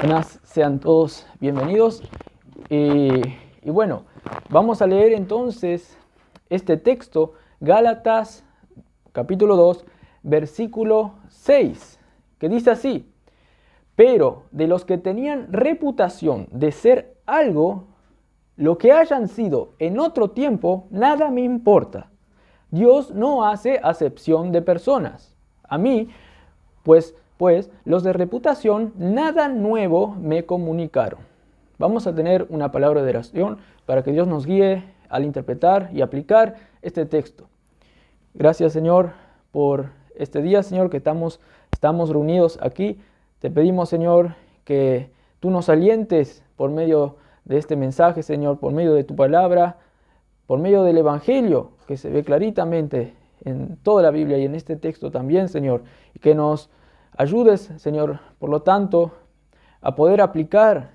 Buenas, sean todos bienvenidos. Y bueno, vamos a leer entonces este texto, Gálatas capítulo 2, versículo 6, que dice así: pero de los que tenían reputación de ser algo, lo que hayan sido en otro tiempo, nada me importa. Dios no hace acepción de personas. A mí, pues los de reputación nada nuevo me comunicaron. Vamos a tener una palabra de oración para que Dios nos guíe al interpretar y aplicar este texto. Gracias, Señor, por este día, Señor, que estamos reunidos aquí. Te pedimos, Señor, que tú nos alientes por medio de este mensaje, Señor, por medio de tu palabra, por medio del Evangelio, que se ve claritamente en toda la Biblia y en este texto también, Señor, y que nos ayudes, Señor, por lo tanto, a poder aplicar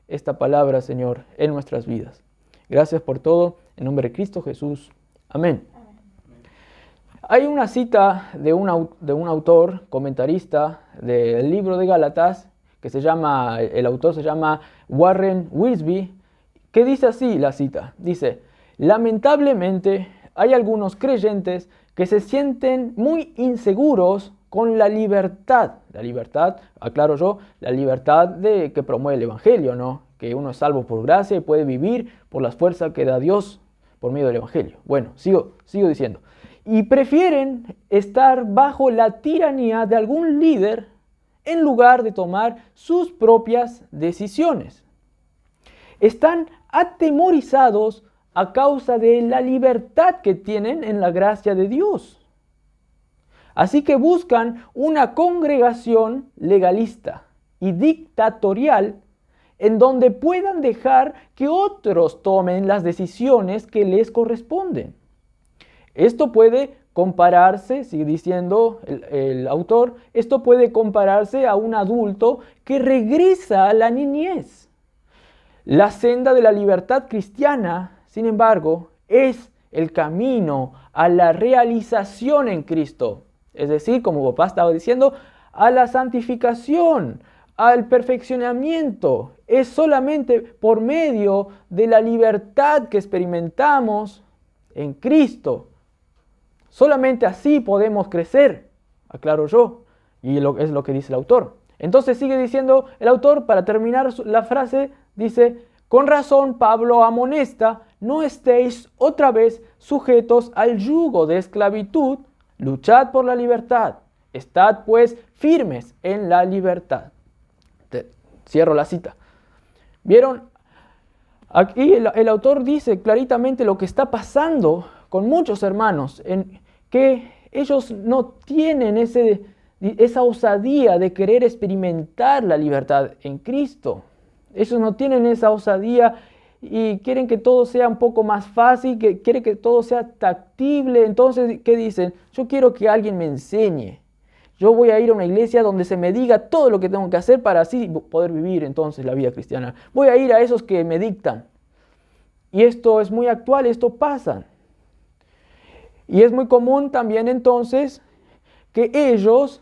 esta palabra, Señor, en nuestras vidas. Gracias por todo, en nombre de Cristo Jesús. Amén. Hay una cita de un autor, comentarista del libro de Gálatas, el autor se llama Warren Wiersbe, que dice así la cita. Dice: lamentablemente hay algunos creyentes que se sienten muy inseguros con la libertad, aclaro yo, la libertad que promueve el Evangelio, ¿no? Que uno es salvo por gracia y puede vivir por las fuerzas que da Dios por medio del Evangelio. Bueno, sigo diciendo. Y prefieren estar bajo la tiranía de algún líder en lugar de tomar sus propias decisiones. Están atemorizados a causa de la libertad que tienen en la gracia de Dios. Así que buscan una congregación legalista y dictatorial en donde puedan dejar que otros tomen las decisiones que les corresponden. Esto puede compararse, sigue diciendo el autor, esto puede compararse a un adulto que regresa a la niñez. La senda de la libertad cristiana, sin embargo, es el camino a la realización en Cristo. Es decir, como papá estaba diciendo, a la santificación, al perfeccionamiento. Es solamente por medio de la libertad que experimentamos en Cristo. Solamente así podemos crecer, aclaro yo, y es lo que dice el autor. Entonces sigue diciendo el autor, para terminar la frase, dice: con razón Pablo amonesta, no estéis otra vez sujetos al yugo de esclavitud, luchad por la libertad, estad pues firmes en la libertad. Cierro la cita. ¿Vieron? Aquí el autor dice claritamente lo que está pasando con muchos hermanos, en que ellos no tienen esa osadía de querer experimentar la libertad en Cristo. Ellos no tienen esa osadía y quieren que todo sea un poco más fácil, que quieren que todo sea tactible. Entonces, ¿qué dicen? Yo quiero que alguien me enseñe. Yo voy a ir a una iglesia donde se me diga todo lo que tengo que hacer para así poder vivir entonces la vida cristiana. Voy a ir a esos que me dictan. Y esto es muy actual, esto pasa. Y es muy común también entonces que ellos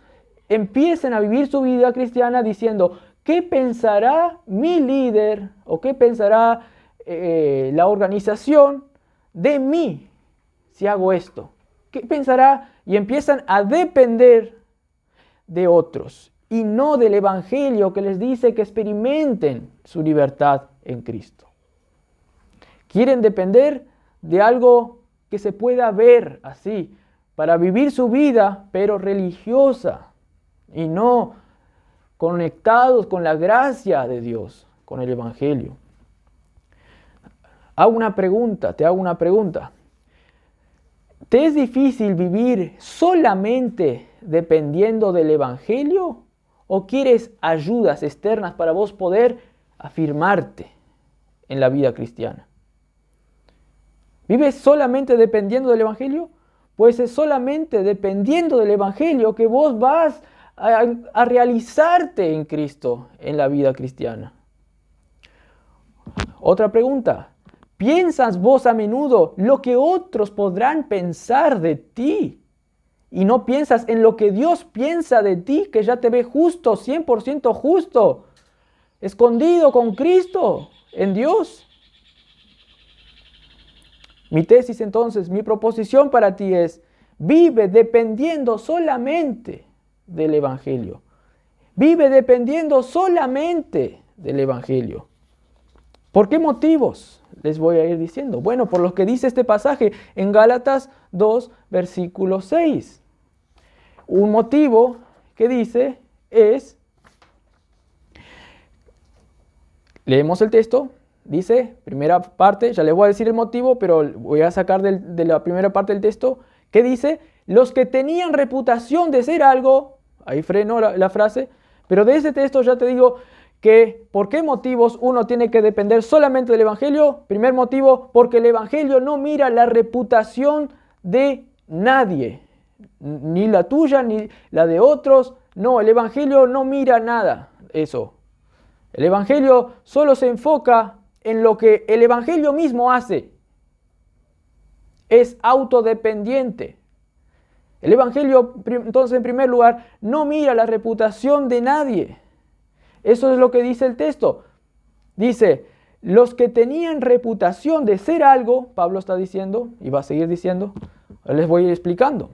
empiecen a vivir su vida cristiana diciendo: ¿qué pensará mi líder o qué pensará la organización de mí si hago esto? ¿Qué pensará? Y empiezan a depender de otros y no del Evangelio que les dice que experimenten su libertad en Cristo. Quieren depender de algo que se pueda ver así, para vivir su vida, pero religiosa, y no conectados con la gracia de Dios, con el Evangelio. Te hago una pregunta. ¿Te es difícil vivir solamente dependiendo del Evangelio? ¿O quieres ayudas externas para vos poder afirmarte en la vida cristiana? ¿Vives solamente dependiendo del Evangelio? Pues es solamente dependiendo del Evangelio que vos vas a realizarte en Cristo en la vida cristiana. Otra pregunta. ¿Piensas vos a menudo lo que otros podrán pensar de ti? Y no piensas en lo que Dios piensa de ti, que ya te ve justo, 100% justo. escondido con Cristo en Dios. Mi tesis entonces, mi proposición para ti es, vive dependiendo solamente del Evangelio. Vive dependiendo solamente del Evangelio. ¿Por qué motivos? Les voy a ir diciendo. Bueno, por lo que dice este pasaje en Gálatas 2, versículo 6. Un motivo que dice es, leemos el texto, dice, primera parte, ya les voy a decir el motivo, pero voy a sacar de la primera parte del texto, que dice, los que tenían reputación de ser algo, ahí freno la frase, pero de ese texto ya te digo que por qué motivos uno tiene que depender solamente del Evangelio. Primer motivo, porque el Evangelio no mira la reputación de nadie, ni la tuya, ni la de otros. No, el Evangelio no mira nada, eso. El Evangelio solo se enfoca en lo que el Evangelio mismo hace. Es autodependiente. El Evangelio, entonces, en primer lugar, no mira la reputación de nadie. Eso es lo que dice el texto. Dice, los que tenían reputación de ser algo, Pablo está diciendo, y va a seguir diciendo, les voy a ir explicando.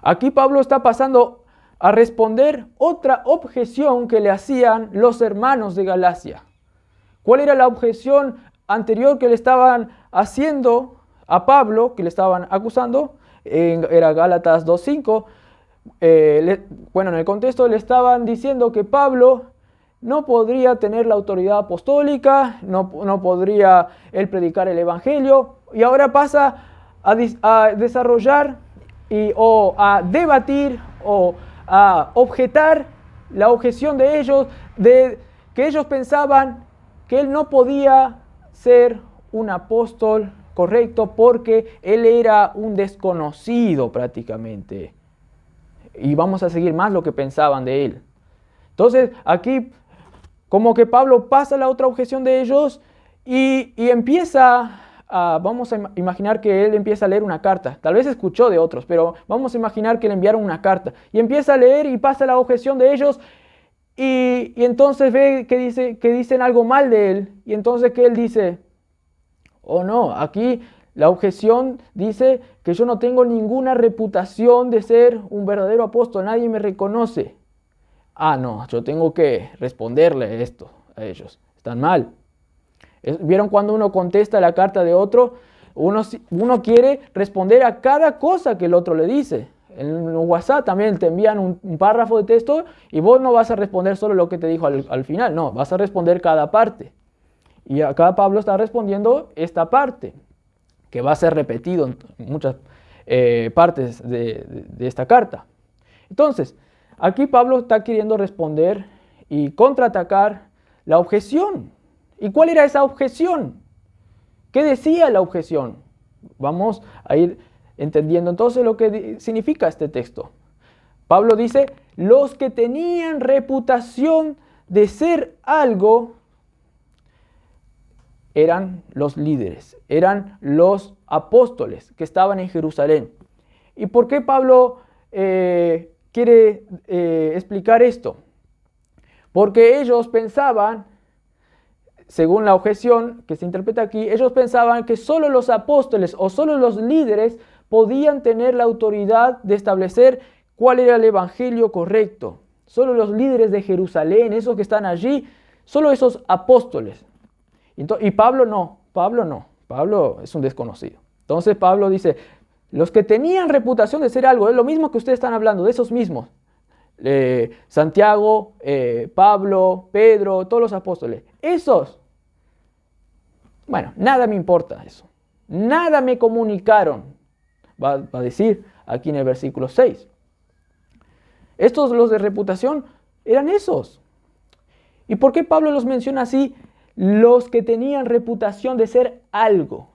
Aquí Pablo está pasando a responder otra objeción que le hacían los hermanos de Galacia. ¿Cuál era la objeción anterior que le estaban haciendo a Pablo, que le estaban acusando? Era Gálatas 2:5. En el contexto le estaban diciendo que Pablo no podría tener la autoridad apostólica, no podría él predicar el Evangelio, y ahora pasa a desarrollar o a debatir o a objetar la objeción de ellos, de que ellos pensaban que él no podía ser un apóstol correcto porque él era un desconocido prácticamente. Y vamos a seguir más lo que pensaban de él. Entonces aquí como que Pablo pasa la otra objeción de ellos y empieza vamos a imaginar que él empieza a leer una carta. Tal vez escuchó de otros, pero vamos a imaginar que le enviaron una carta. Y empieza a leer y pasa la objeción de ellos y entonces ve que dicen algo mal de él. Y entonces que él dice, oh no, aquí la objeción dice que yo no tengo ninguna reputación de ser un verdadero apóstol, nadie me reconoce. Ah, no, yo tengo que responderle esto a ellos, están mal. ¿Vieron cuando uno contesta la carta de otro? Uno quiere responder a cada cosa que el otro le dice. En WhatsApp también te envían un párrafo de texto y vos no vas a responder solo lo que te dijo al final, no, vas a responder cada parte. Y acá Pablo está respondiendo esta parte, que va a ser repetido en muchas partes de esta carta. Entonces, aquí Pablo está queriendo responder y contraatacar la objeción. ¿Y cuál era esa objeción? ¿Qué decía la objeción? Vamos a ir entendiendo entonces lo que significa este texto. Pablo dice, los que tenían reputación de ser algo eran los líderes, eran los apóstoles que estaban en Jerusalén. ¿Y por qué Pablo quiere explicar esto? Porque ellos pensaban, según la objeción que se interpreta aquí, ellos pensaban que solo los apóstoles o solo los líderes podían tener la autoridad de establecer cuál era el evangelio correcto. Solo los líderes de Jerusalén, esos que están allí, solo esos apóstoles. Y Pablo no, Pablo es un desconocido. Entonces Pablo dice, los que tenían reputación de ser algo, es lo mismo que ustedes están hablando, de esos mismos. Santiago, Pablo, Pedro, todos los apóstoles. Esos, bueno, nada me importa eso. Nada me comunicaron, va a decir aquí en el versículo 6. Estos, los de reputación, eran esos. ¿Y por qué Pablo los menciona así? Los que tenían reputación de ser algo.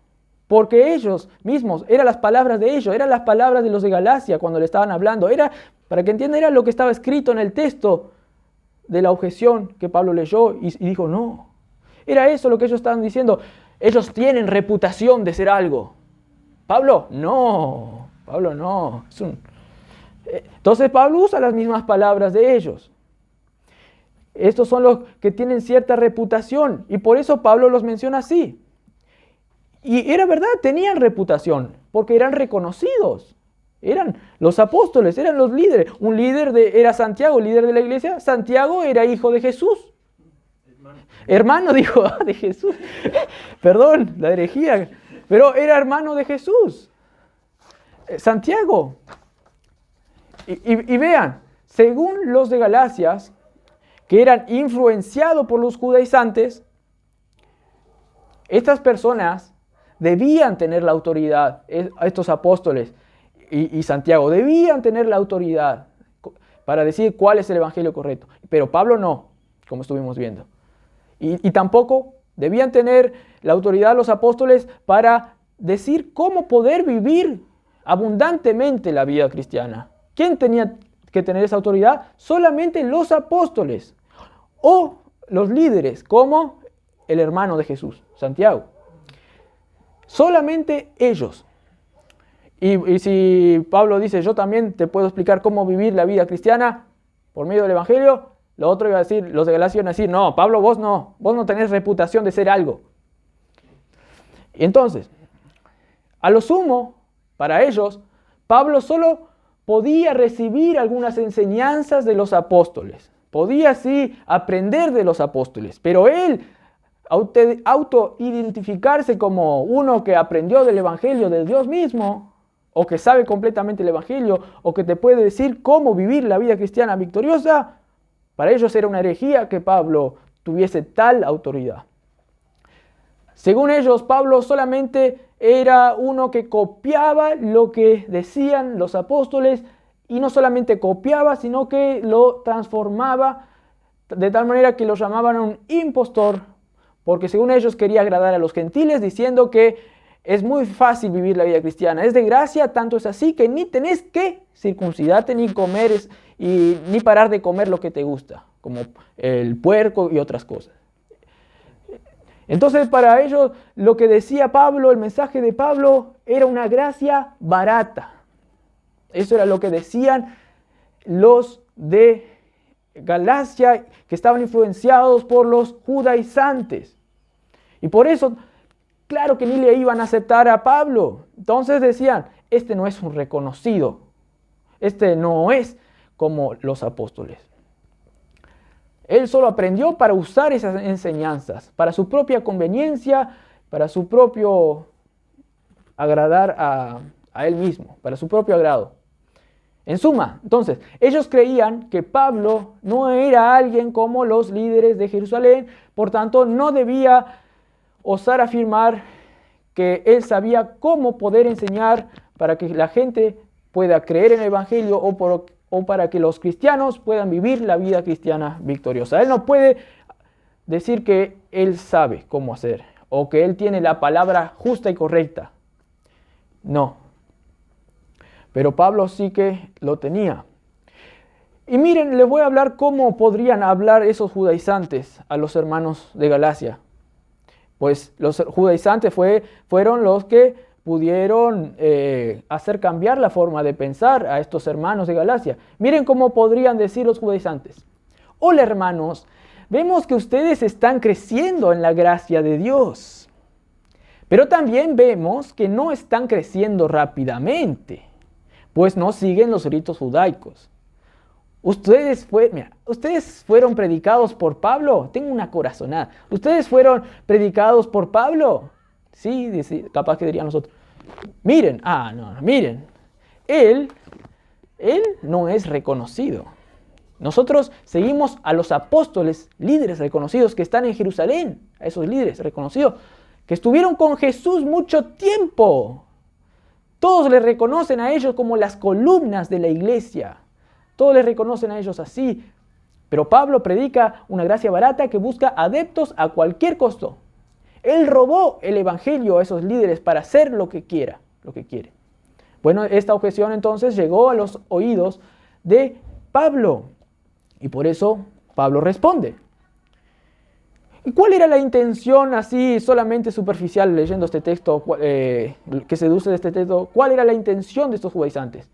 Porque ellos mismos, eran las palabras de ellos, eran las palabras de los de Galacia cuando le estaban hablando. Era, para que entiendan, era lo que estaba escrito en el texto de la objeción que Pablo leyó y dijo, no. Era eso lo que ellos estaban diciendo. Ellos tienen reputación de ser algo. Pablo, no. Pablo, no. Entonces Pablo usa las mismas palabras de ellos. Estos son los que tienen cierta reputación y por eso Pablo los menciona así. Y era verdad, tenían reputación porque eran reconocidos. Eran los apóstoles, eran los líderes. Un líder era Santiago, líder de la iglesia. Santiago era hijo de Jesús. Hermano, dijo, de Jesús. Perdón, la herejía. Pero era hermano de Jesús. Santiago. Y vean, según los de Galacias, que eran influenciados por los judaizantes, estas personas debían tener la autoridad, estos apóstoles y Santiago, debían tener la autoridad para decir cuál es el evangelio correcto. Pero Pablo no, como estuvimos viendo. Y tampoco debían tener la autoridad los apóstoles para decir cómo poder vivir abundantemente la vida cristiana. ¿Quién tenía que tener esa autoridad? Solamente los apóstoles o los líderes, como el hermano de Jesús, Santiago. Solamente ellos. Y si Pablo dice, yo también te puedo explicar cómo vivir la vida cristiana por medio del evangelio, lo otro iba a decir, los de Galacia iban a decir, no, Pablo, vos no tenés reputación de ser algo. Y entonces, a lo sumo, para ellos, Pablo solo podía recibir algunas enseñanzas de los apóstoles. Podía sí aprender de los apóstoles, pero él auto-identificarse como uno que aprendió del evangelio de Dios mismo, o que sabe completamente el evangelio, o que te puede decir cómo vivir la vida cristiana victoriosa, para ellos era una herejía que Pablo tuviese tal autoridad. Según ellos, Pablo solamente era uno que copiaba lo que decían los apóstoles, y no solamente copiaba, sino que lo transformaba de tal manera que lo llamaban un impostor, porque según ellos quería agradar a los gentiles, diciendo que es muy fácil vivir la vida cristiana, es de gracia, tanto es así que ni tenés que circuncidarte, ni comer, ni parar de comer lo que te gusta, como el puerco y otras cosas. Entonces para ellos lo que decía Pablo, el mensaje de Pablo, era una gracia barata. Eso era lo que decían los de Galacia, que estaban influenciados por los judaizantes. Y por eso, claro que ni le iban a aceptar a Pablo. Entonces decían, este no es un reconocido. Este no es como los apóstoles. Él solo aprendió para usar esas enseñanzas, para su propia conveniencia, para su propio agradar a él mismo, para su propio agrado. En suma, entonces, ellos creían que Pablo no era alguien como los líderes de Jerusalén, por tanto, no debía osar afirmar que él sabía cómo poder enseñar para que la gente pueda creer en el evangelio o para que los cristianos puedan vivir la vida cristiana victoriosa. Él no puede decir que él sabe cómo hacer o que él tiene la palabra justa y correcta. No. Pero Pablo sí que lo tenía. Y miren, les voy a hablar cómo podrían hablar esos judaizantes a los hermanos de Galacia. Pues los judaizantes fueron los que pudieron hacer cambiar la forma de pensar a estos hermanos de Galacia. Miren cómo podrían decir los judaizantes. Hola hermanos, vemos que ustedes están creciendo en la gracia de Dios. Pero también vemos que no están creciendo rápidamente, pues no siguen los ritos judaicos. Ustedes fueron predicados por Pablo. Tengo una corazonada. ¿Ustedes fueron predicados por Pablo? Sí, capaz que dirían nosotros. Miren, miren. Él no es reconocido. Nosotros seguimos a los apóstoles, líderes reconocidos que están en Jerusalén. A esos líderes reconocidos que estuvieron con Jesús mucho tiempo. Todos le reconocen a ellos como las columnas de la iglesia. Todos les reconocen a ellos así. Pero Pablo predica una gracia barata que busca adeptos a cualquier costo. Él robó el evangelio a esos líderes para hacer lo que quiere. Bueno, esta objeción entonces llegó a los oídos de Pablo. Y por eso Pablo responde. ¿Y cuál era la intención así solamente superficial leyendo este texto que se deduce de este texto? ¿Cuál era la intención de estos judaizantes?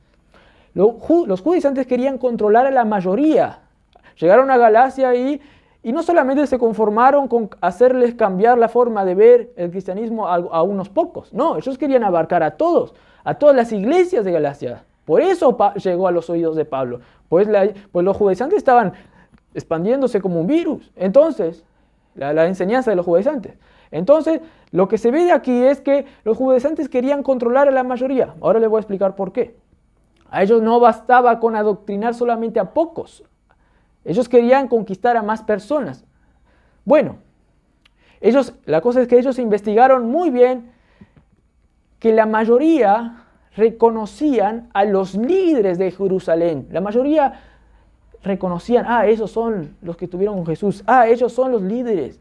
Los judaizantes querían controlar a la mayoría. Llegaron a Galacia y no solamente se conformaron con hacerles cambiar la forma de ver el cristianismo a unos pocos. No, ellos querían abarcar a todos, a todas las iglesias de Galacia. Por eso llegó a los oídos de Pablo. Pues los judaizantes estaban expandiéndose como un virus. Entonces, la enseñanza de los judaizantes. Entonces, lo que se ve de aquí es que los judaizantes querían controlar a la mayoría. Ahora les voy a explicar por qué. A ellos no bastaba con adoctrinar solamente a pocos. Ellos querían conquistar a más personas. Bueno, la cosa es que ellos investigaron muy bien que la mayoría reconocían a los líderes de Jerusalén. La mayoría reconocían, esos son los que estuvieron con Jesús. Ellos son los líderes.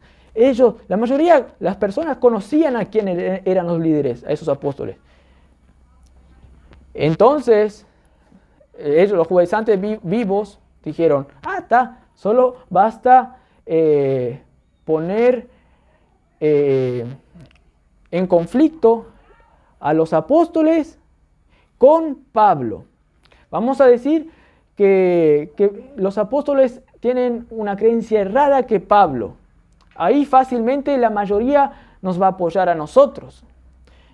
La mayoría, las personas conocían a quiénes eran los líderes, a esos apóstoles. Entonces, los judaizantes vivos dijeron, solo basta poner en conflicto a los apóstoles con Pablo. Vamos a decir que los apóstoles tienen una creencia errada que Pablo. Ahí fácilmente la mayoría nos va a apoyar a nosotros.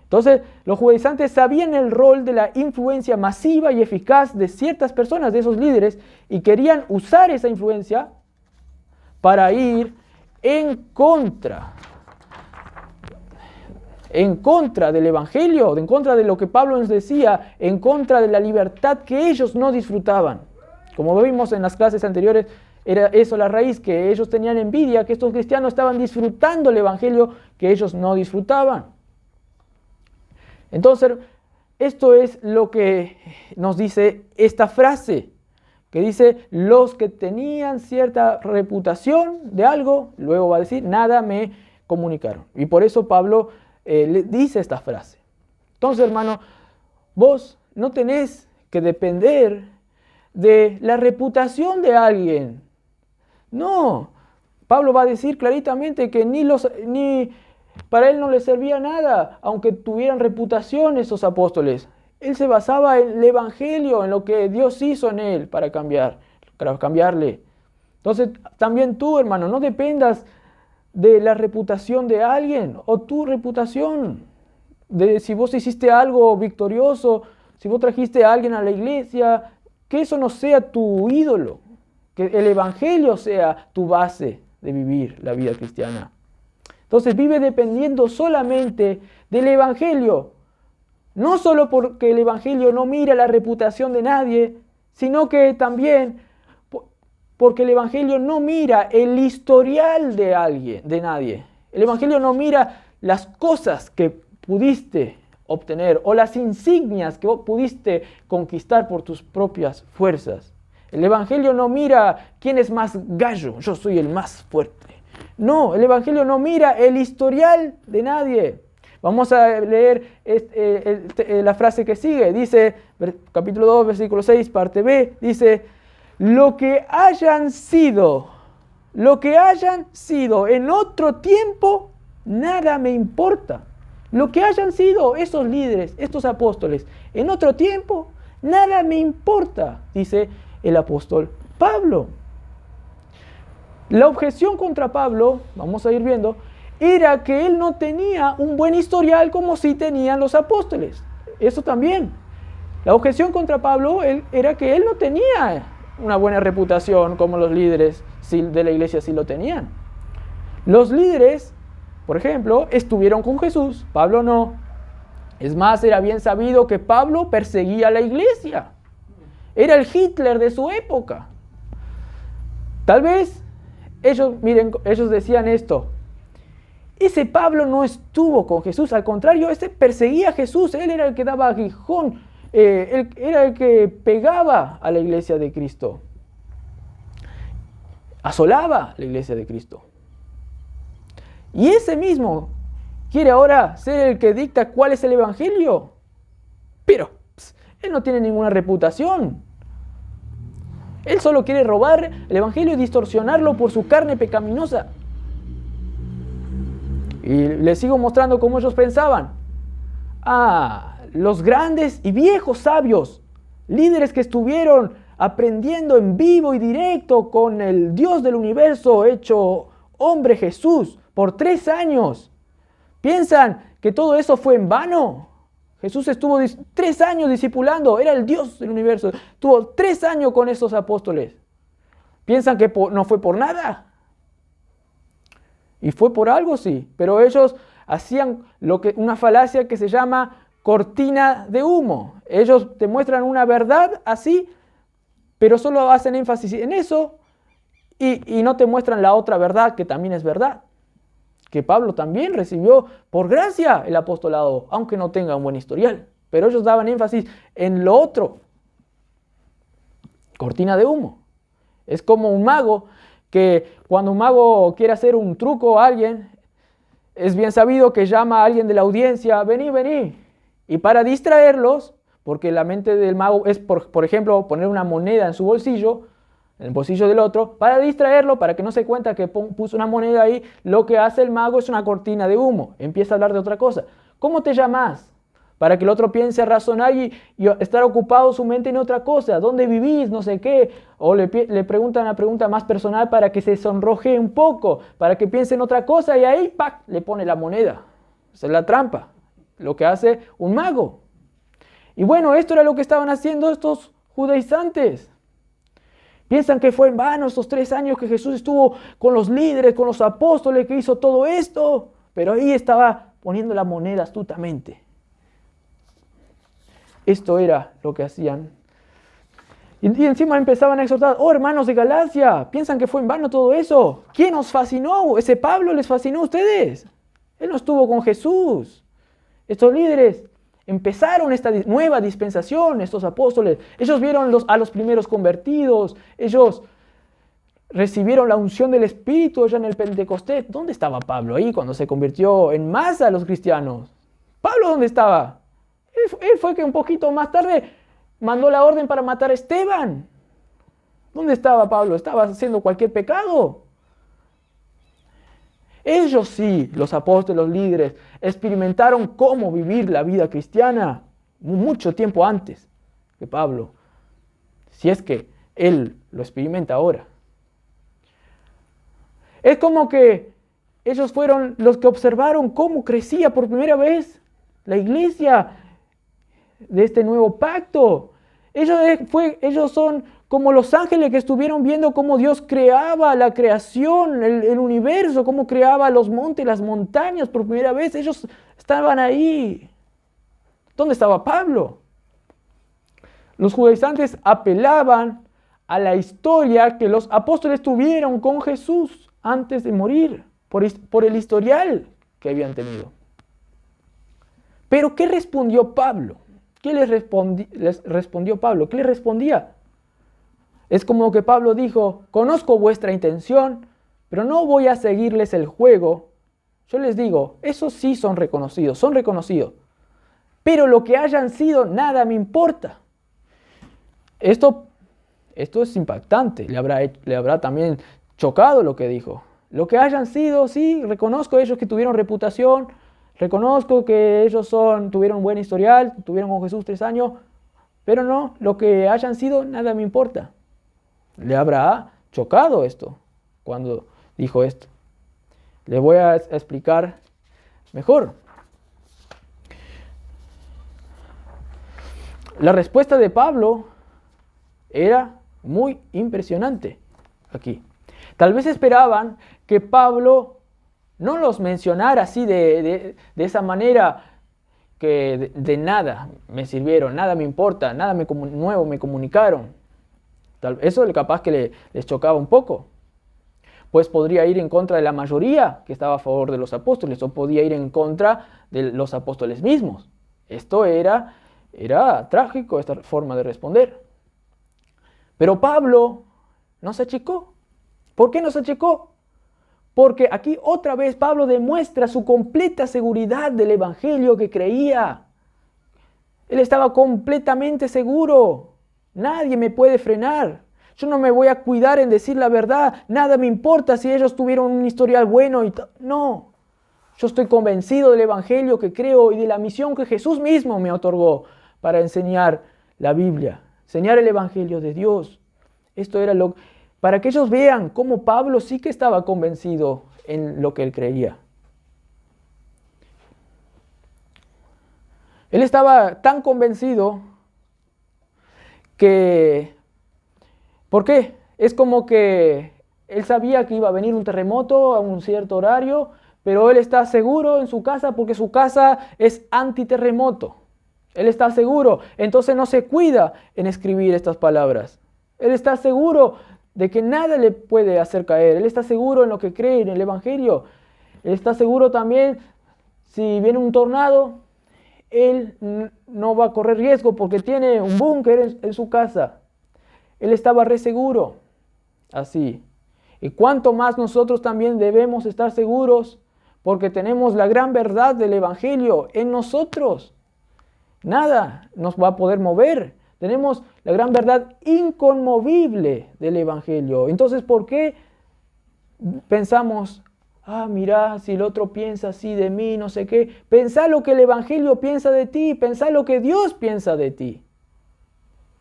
Entonces, los judaizantes sabían el rol de la influencia masiva y eficaz de ciertas personas, de esos líderes, y querían usar esa influencia para ir en contra del Evangelio, en contra de lo que Pablo nos decía, en contra de la libertad que ellos no disfrutaban. Como vimos en las clases anteriores, era eso la raíz, que ellos tenían envidia, que estos cristianos estaban disfrutando el Evangelio que ellos no disfrutaban. Entonces, esto es lo que nos dice esta frase, que dice, los que tenían cierta reputación de algo, luego va a decir, nada me comunicaron. Y por eso Pablo le dice esta frase. Entonces, hermano, vos no tenés que depender de la reputación de alguien. No, Pablo va a decir claritamente que ni para él no le servía nada, aunque tuvieran reputación esos apóstoles. Él se basaba en el Evangelio, en lo que Dios hizo en él para cambiarle. Entonces, también tú, hermano, no dependas de la reputación de alguien o tu reputación. De si vos hiciste algo victorioso, si vos trajiste a alguien a la iglesia, que eso no sea tu ídolo. Que el Evangelio sea tu base de vivir la vida cristiana. Entonces vive dependiendo solamente del Evangelio. No solo porque el Evangelio no mira la reputación de nadie, sino que también porque el Evangelio no mira el historial de nadie. El Evangelio no mira las cosas que pudiste obtener o las insignias que pudiste conquistar por tus propias fuerzas. El Evangelio no mira quién es más gallo, yo soy el más fuerte. No, el Evangelio no mira el historial de nadie. Vamos a leer la frase que sigue. Dice, capítulo 2, versículo 6, parte B, dice, lo que hayan sido en otro tiempo, nada me importa. Lo que hayan sido esos líderes, estos apóstoles, en otro tiempo, nada me importa, dice el apóstol Pablo. La objeción contra Pablo, vamos a ir viendo, era que él no tenía un buen historial como sí tenían los apóstoles. Eso también. La objeción contra Pablo era que él no tenía una buena reputación como los líderes de la iglesia sí lo tenían. Los líderes, por ejemplo, estuvieron con Jesús, Pablo no. Es más, era bien sabido que Pablo perseguía a la iglesia. Era el Hitler de su época. Tal vez ellos decían esto. Ese Pablo no estuvo con Jesús, al contrario, ese perseguía a Jesús, él era el que daba aguijón, él era el que pegaba a la iglesia de Cristo. Asolaba la iglesia de Cristo. Y ese mismo quiere ahora ser el que dicta cuál es el evangelio. Pero él no tiene ninguna reputación. Él solo quiere robar el evangelio y distorsionarlo por su carne pecaminosa. Y les sigo mostrando cómo ellos pensaban. Los grandes y viejos sabios, líderes que estuvieron aprendiendo en vivo y directo con el Dios del universo hecho hombre Jesús por 3 años. ¿Piensan que todo eso fue en vano? Jesús estuvo 3 años discipulando, era el Dios del universo. Tuvo 3 años con esos apóstoles. ¿Piensan que no fue por nada? Y fue por algo, sí, pero ellos hacían una falacia que se llama cortina de humo. Ellos te muestran una verdad así, pero solo hacen énfasis en eso y no te muestran la otra verdad que también es verdad. Que Pablo también recibió por gracia el apostolado, aunque no tenga un buen historial. Pero ellos daban énfasis en lo otro. Cortina de humo. Es como un mago, que cuando un mago quiere hacer un truco a alguien, es bien sabido que llama a alguien de la audiencia, vení, vení. Y para distraerlos, porque la mente del mago es, por ejemplo, poner una moneda en su bolsillo, en el bolsillo del otro, para distraerlo, para que no se cuenta que puso una moneda ahí, lo que hace el mago es una cortina de humo. Empieza a hablar de otra cosa. ¿Cómo te llamas? Para que el otro piense a razonar y estar ocupado su mente en otra cosa. ¿Dónde vivís? No sé qué. O le preguntan una pregunta más personal para que se sonroje un poco, para que piense en otra cosa y ahí ¡pac!, le pone la moneda. Esa es la trampa. Lo que hace un mago. Y bueno, esto era lo que estaban haciendo estos judaizantes. Piensan que fue en vano estos 3 años que Jesús estuvo con los líderes, con los apóstoles, que hizo todo esto. Pero ahí estaba poniendo la moneda astutamente. Esto era lo que hacían. Y encima empezaban a exhortar, oh hermanos de Galacia, ¿piensan que fue en vano todo eso? ¿Quién os fascinó? ¿Ese Pablo les fascinó a ustedes? Él no estuvo con Jesús. Estos líderes empezaron esta nueva dispensación, estos apóstoles. Ellos vieron a los primeros convertidos. Ellos recibieron la unción del Espíritu allá en el Pentecostés. ¿Dónde estaba Pablo ahí cuando se convirtió en masa a los cristianos? ¿Pablo dónde estaba? Él fue que un poquito más tarde mandó la orden para matar a Esteban. ¿Dónde estaba Pablo? ¿Estaba haciendo cualquier pecado? Ellos sí, los apóstoles, los líderes, experimentaron cómo vivir la vida cristiana mucho tiempo antes que Pablo. Si es que él lo experimenta ahora. Es como que ellos fueron los que observaron cómo crecía por primera vez la iglesia de este nuevo pacto. Ellos son como los ángeles que estuvieron viendo cómo Dios creaba la creación, el universo, cómo creaba los montes, las montañas por primera vez. Ellos estaban ahí. ¿Dónde estaba Pablo? Los judaizantes apelaban a la historia que los apóstoles tuvieron con Jesús antes de morir, por el historial que habían tenido. Pero ¿qué respondió Pablo? ¿Qué les respondió Pablo? ¿Qué les respondía? Es como que Pablo dijo, conozco vuestra intención, pero no voy a seguirles el juego. Yo les digo, esos sí son reconocidos. Pero lo que hayan sido, nada me importa. Esto es impactante, le habrá también chocado lo que dijo. Lo que hayan sido, sí, reconozco ellos que tuvieron reputación, reconozco que ellos tuvieron un buen historial, tuvieron con Jesús 3 años, pero no, lo que hayan sido, nada me importa. Le habrá chocado esto cuando dijo esto. Le voy a explicar mejor. La respuesta de Pablo era muy impresionante aquí. Tal vez esperaban que Pablo no los mencionara así de esa manera, que de nada me sirvieron, nada me importa, nada nuevo me comunicaron. Eso capaz que les chocaba un poco. Pues podría ir en contra de la mayoría que estaba a favor de los apóstoles, o podía ir en contra de los apóstoles mismos. Esto era trágico, esta forma de responder. Pero Pablo no se achicó. ¿Por qué no se achicó? Porque aquí otra vez Pablo demuestra su completa seguridad del evangelio que creía. Él estaba completamente seguro. Nadie me puede frenar. Yo no me voy a cuidar en decir la verdad. Nada me importa si ellos tuvieron un historial bueno. No. Yo estoy convencido del evangelio que creo y de la misión que Jesús mismo me otorgó para enseñar la Biblia. enseñar el Evangelio de Dios. Esto era para que ellos vean cómo Pablo sí que estaba convencido en lo que él creía. Él estaba tan convencido que... ¿Por qué? Es como que él sabía que iba a venir un terremoto a un cierto horario, pero él está seguro en su casa porque su casa es antiterremoto. Él está seguro, entonces no se cuida en escribir estas palabras. Él está seguro de que nada le puede hacer caer. Él está seguro en lo que cree, en el Evangelio. Él está seguro también, si viene un tornado, él no va a correr riesgo porque tiene un búnker en su casa. Él estaba re seguro, así. Y cuánto más nosotros también debemos estar seguros porque tenemos la gran verdad del Evangelio en nosotros. Nada nos va a poder mover. Tenemos la gran verdad inconmovible del Evangelio. Entonces, ¿por qué pensamos, mira, si el otro piensa así de mí, no sé qué? Pensá lo que el Evangelio piensa de ti, pensá lo que Dios piensa de ti.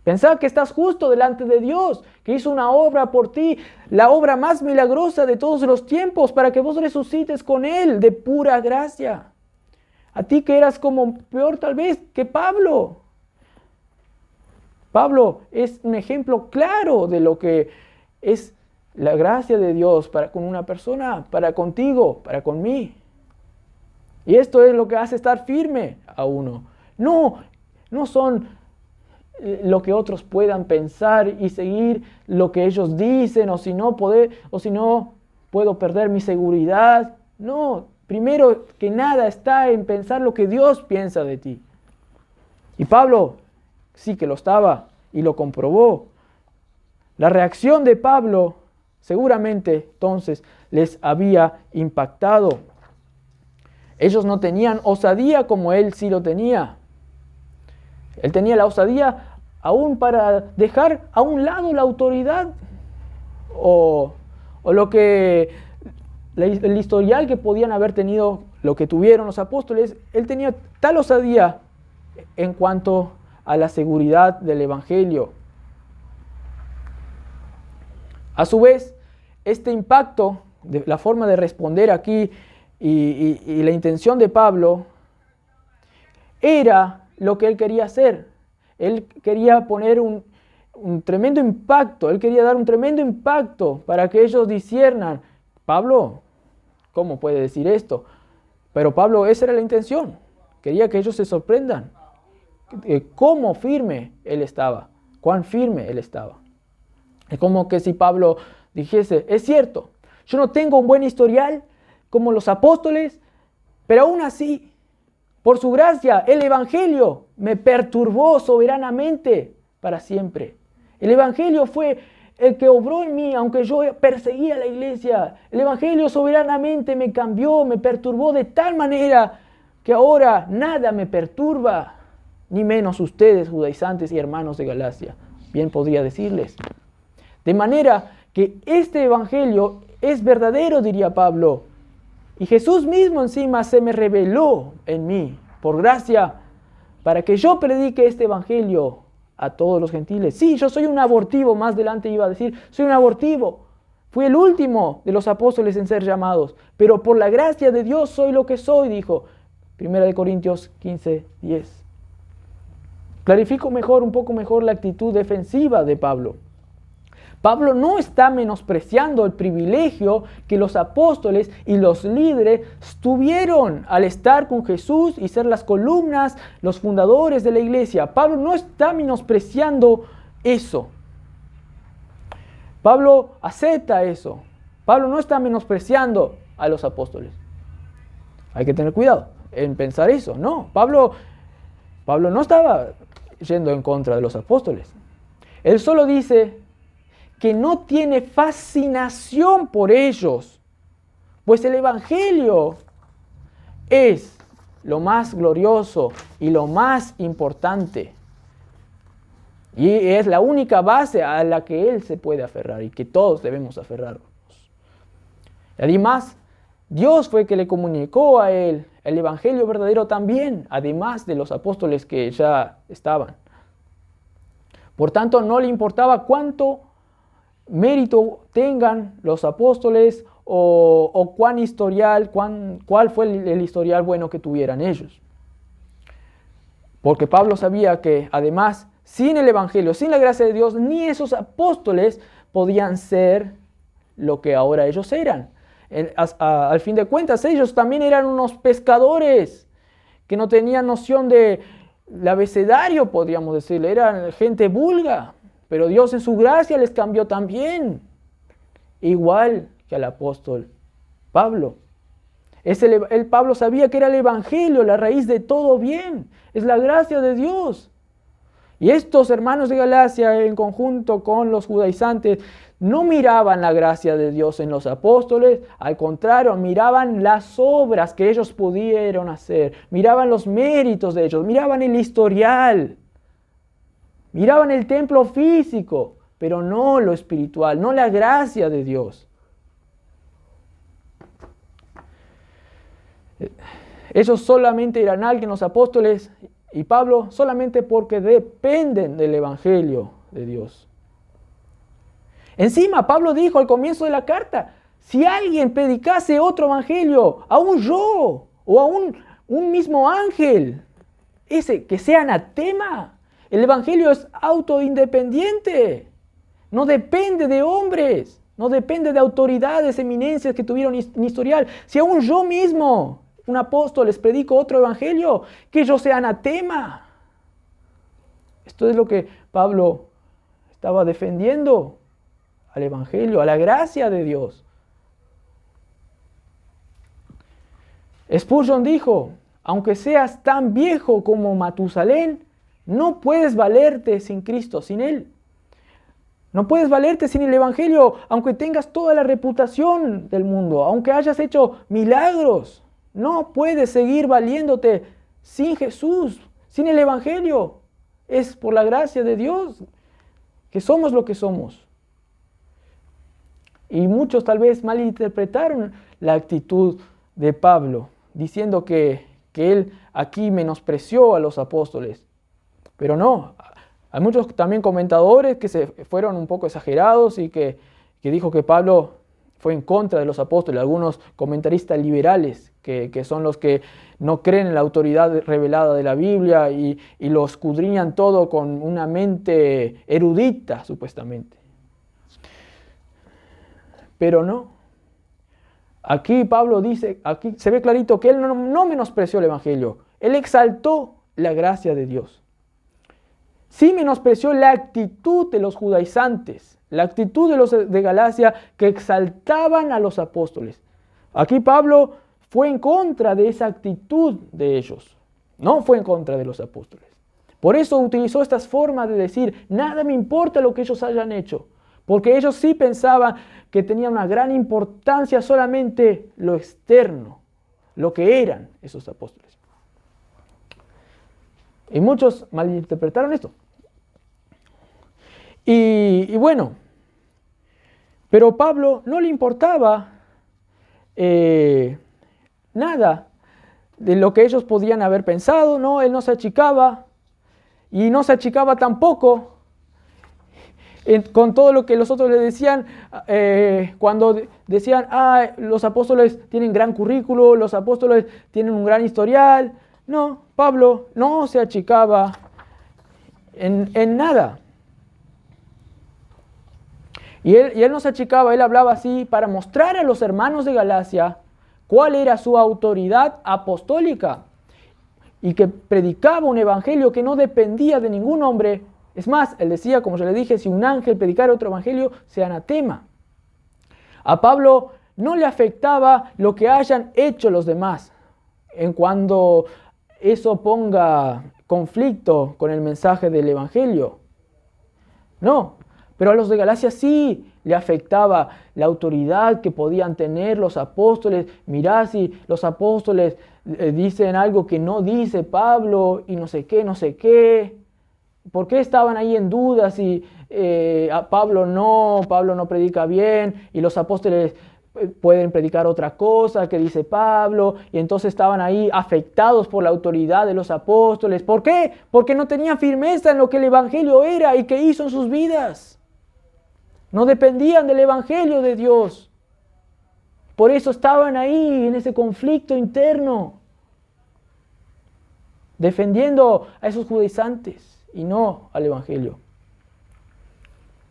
Pensá que estás justo delante de Dios, que hizo una obra por ti, la obra más milagrosa de todos los tiempos, para que vos resucites con Él de pura gracia. A ti que eras como peor tal vez que Pablo. Pablo es un ejemplo claro de lo que es la gracia de Dios para con una persona, para contigo, para con mí. Y esto es lo que hace estar firme a uno. No son lo que otros puedan pensar y seguir lo que ellos dicen, o si no puedo perder mi seguridad. No, primero que nada está en pensar lo que Dios piensa de ti. Y Pablo sí que lo estaba y lo comprobó. La reacción de Pablo seguramente entonces les había impactado. Ellos no tenían osadía como él sí lo tenía. Él tenía la osadía aún para dejar a un lado la autoridad o lo que el historial que podían haber tenido, lo que tuvieron los apóstoles. Él tenía tal osadía en cuanto a la seguridad del Evangelio. A su vez, este impacto, la forma de responder aquí y la intención de Pablo era lo que él quería hacer. Él quería poner un tremendo impacto, él quería dar un tremendo impacto para que ellos disciernan, Pablo, ¿cómo puede decir esto? Pero Pablo, esa era la intención, quería que ellos se sorprendan, cómo firme él estaba, cuán firme él estaba. Es como que si Pablo dijese, es cierto, yo no tengo un buen historial como los apóstoles, pero aún así, por su gracia, el Evangelio me perturbó soberanamente para siempre. El Evangelio fue el que obró en mí, aunque yo perseguía a la iglesia. El Evangelio soberanamente me cambió, me perturbó de tal manera que ahora nada me perturba, ni menos ustedes, judaizantes y hermanos de Galacia. Bien podría decirles. De manera que este Evangelio es verdadero, diría Pablo. Y Jesús mismo encima se me reveló en mí, por gracia, para que yo predique este Evangelio a todos los gentiles. Sí, yo soy un abortivo, más adelante iba a decir, soy un abortivo. Fui el último de los apóstoles en ser llamados, pero por la gracia de Dios soy lo que soy, dijo 1 Corintios 15:10. Clarifico un poco mejor la actitud defensiva de Pablo. Pablo no está menospreciando el privilegio que los apóstoles y los líderes tuvieron al estar con Jesús y ser las columnas, los fundadores de la iglesia. Pablo no está menospreciando eso. Pablo acepta eso. Pablo no está menospreciando a los apóstoles. Hay que tener cuidado en pensar eso. No, Pablo no estaba yendo en contra de los apóstoles. Él solo dice que no tiene fascinación por ellos, pues el Evangelio es lo más glorioso y lo más importante. Y es la única base a la que él se puede aferrar y que todos debemos aferrarnos. Además, Dios fue el que le comunicó a él el Evangelio verdadero también, además de los apóstoles que ya estaban. Por tanto, no le importaba cuánto mérito tengan los apóstoles o cuál fue el historial bueno que tuvieran ellos. Porque Pablo sabía que además, sin el Evangelio, sin la gracia de Dios, ni esos apóstoles podían ser lo que ahora ellos eran. Al fin de cuentas, ellos también eran unos pescadores que no tenían noción del abecedario, podríamos decirle. Eran gente vulga, pero Dios en su gracia les cambió también, igual que al apóstol Pablo. Pablo sabía que era el Evangelio la raíz de todo bien, es la gracia de Dios. Y estos hermanos de Galacia, en conjunto con los judaizantes, no miraban la gracia de Dios en los apóstoles, al contrario, miraban las obras que ellos pudieron hacer, miraban los méritos de ellos, miraban el historial, miraban el templo físico, pero no lo espiritual, no la gracia de Dios. Ellos solamente eran alguien, los apóstoles y Pablo, solamente porque dependen del Evangelio de Dios. Encima, Pablo dijo al comienzo de la carta, si alguien predicase otro evangelio, aún yo o a un mismo ángel, que sea anatema. El evangelio es autoindependiente, no depende de hombres, no depende de autoridades, eminencias que tuvieron un historial. Si aún yo mismo, un apóstol, les predico otro evangelio, que yo sea anatema. Esto es lo que Pablo estaba defendiendo. Al Evangelio, a la gracia de Dios. Spurgeon dijo, aunque seas tan viejo como Matusalén, no puedes valerte sin Cristo, sin Él. No puedes valerte sin el Evangelio, aunque tengas toda la reputación del mundo, aunque hayas hecho milagros. No puedes seguir valiéndote sin Jesús, sin el Evangelio. Es por la gracia de Dios que somos lo que somos. Y muchos tal vez malinterpretaron la actitud de Pablo, diciendo que él aquí menospreció a los apóstoles. Pero no, hay muchos también comentadores que se fueron un poco exagerados y que dijo que Pablo fue en contra de los apóstoles. Algunos comentaristas liberales, que son los que no creen en la autoridad revelada de la Biblia y lo escudriñan todo con una mente erudita, supuestamente. Pero no. Aquí Pablo dice, aquí se ve clarito que él no menospreció el Evangelio. Él exaltó la gracia de Dios. Sí menospreció la actitud de los judaizantes, la actitud de los de Galacia que exaltaban a los apóstoles. Aquí Pablo fue en contra de esa actitud de ellos. No fue en contra de los apóstoles. Por eso utilizó estas formas de decir, nada me importa lo que ellos hayan hecho. Porque ellos sí pensaban que tenía una gran importancia solamente lo externo, lo que eran esos apóstoles. Y muchos malinterpretaron esto. Y bueno, pero Pablo no le importaba nada de lo que ellos podían haber pensado, ¿no? Él no se achicaba y no se achicaba tampoco con todo lo que los otros le decían, cuando decían, los apóstoles tienen gran currículo, los apóstoles tienen un gran historial. No, Pablo no se achicaba en nada. Y él no se achicaba, él hablaba así para mostrar a los hermanos de Galacia cuál era su autoridad apostólica y que predicaba un evangelio que no dependía de ningún hombre. Es más, él decía, como yo le dije, si un ángel predicara otro evangelio, sea anatema. A Pablo no le afectaba lo que hayan hecho los demás, en cuando eso ponga conflicto con el mensaje del evangelio. No, pero a los de Galacia sí le afectaba la autoridad que podían tener los apóstoles. Mirá, si los apóstoles dicen algo que no dice Pablo y no sé qué, no sé qué. ¿Por qué estaban ahí en duda si Pablo no predica bien y los apóstoles pueden predicar otra cosa que dice Pablo, y entonces estaban ahí afectados por la autoridad de los apóstoles. ¿Por qué? Porque no tenían firmeza en lo que el Evangelio era y que hizo en sus vidas. No dependían del Evangelio de Dios. Por eso estaban ahí en ese conflicto interno, defendiendo a esos judaizantes y no al Evangelio.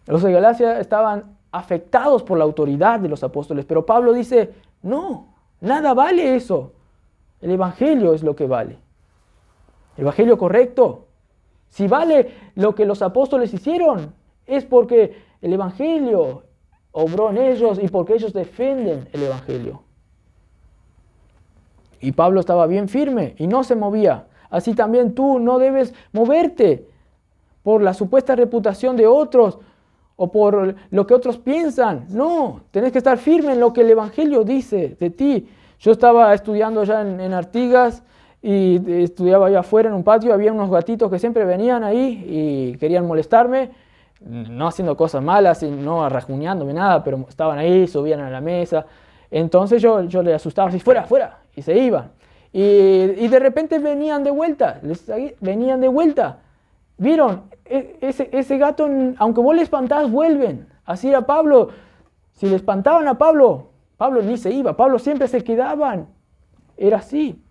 Los de Galacia estaban afectados por la autoridad de los apóstoles, pero Pablo dice, no, nada vale eso. El Evangelio es lo que vale. El Evangelio correcto. Si vale lo que los apóstoles hicieron, es porque el Evangelio obró en ellos y porque ellos defienden el Evangelio. Y Pablo estaba bien firme y no se movía. Así también tú no debes moverte por la supuesta reputación de otros o por lo que otros piensan. No, tenés que estar firme en lo que el Evangelio dice de ti. Yo estaba estudiando ya en Artigas y estudiaba allá afuera en un patio. Había unos gatitos que siempre venían ahí y querían molestarme, no haciendo cosas malas, no rajuñándome nada, pero estaban ahí, subían a la mesa. Entonces yo les asustaba así, fuera, fuera, y se iban. Y de repente venían de vuelta, venían de vuelta. ¿Vieron? Ese gato, aunque vos le espantás, vuelven. Así era Pablo. Si le espantaban a Pablo, Pablo ni se iba. Pablo siempre se quedaban. Era así.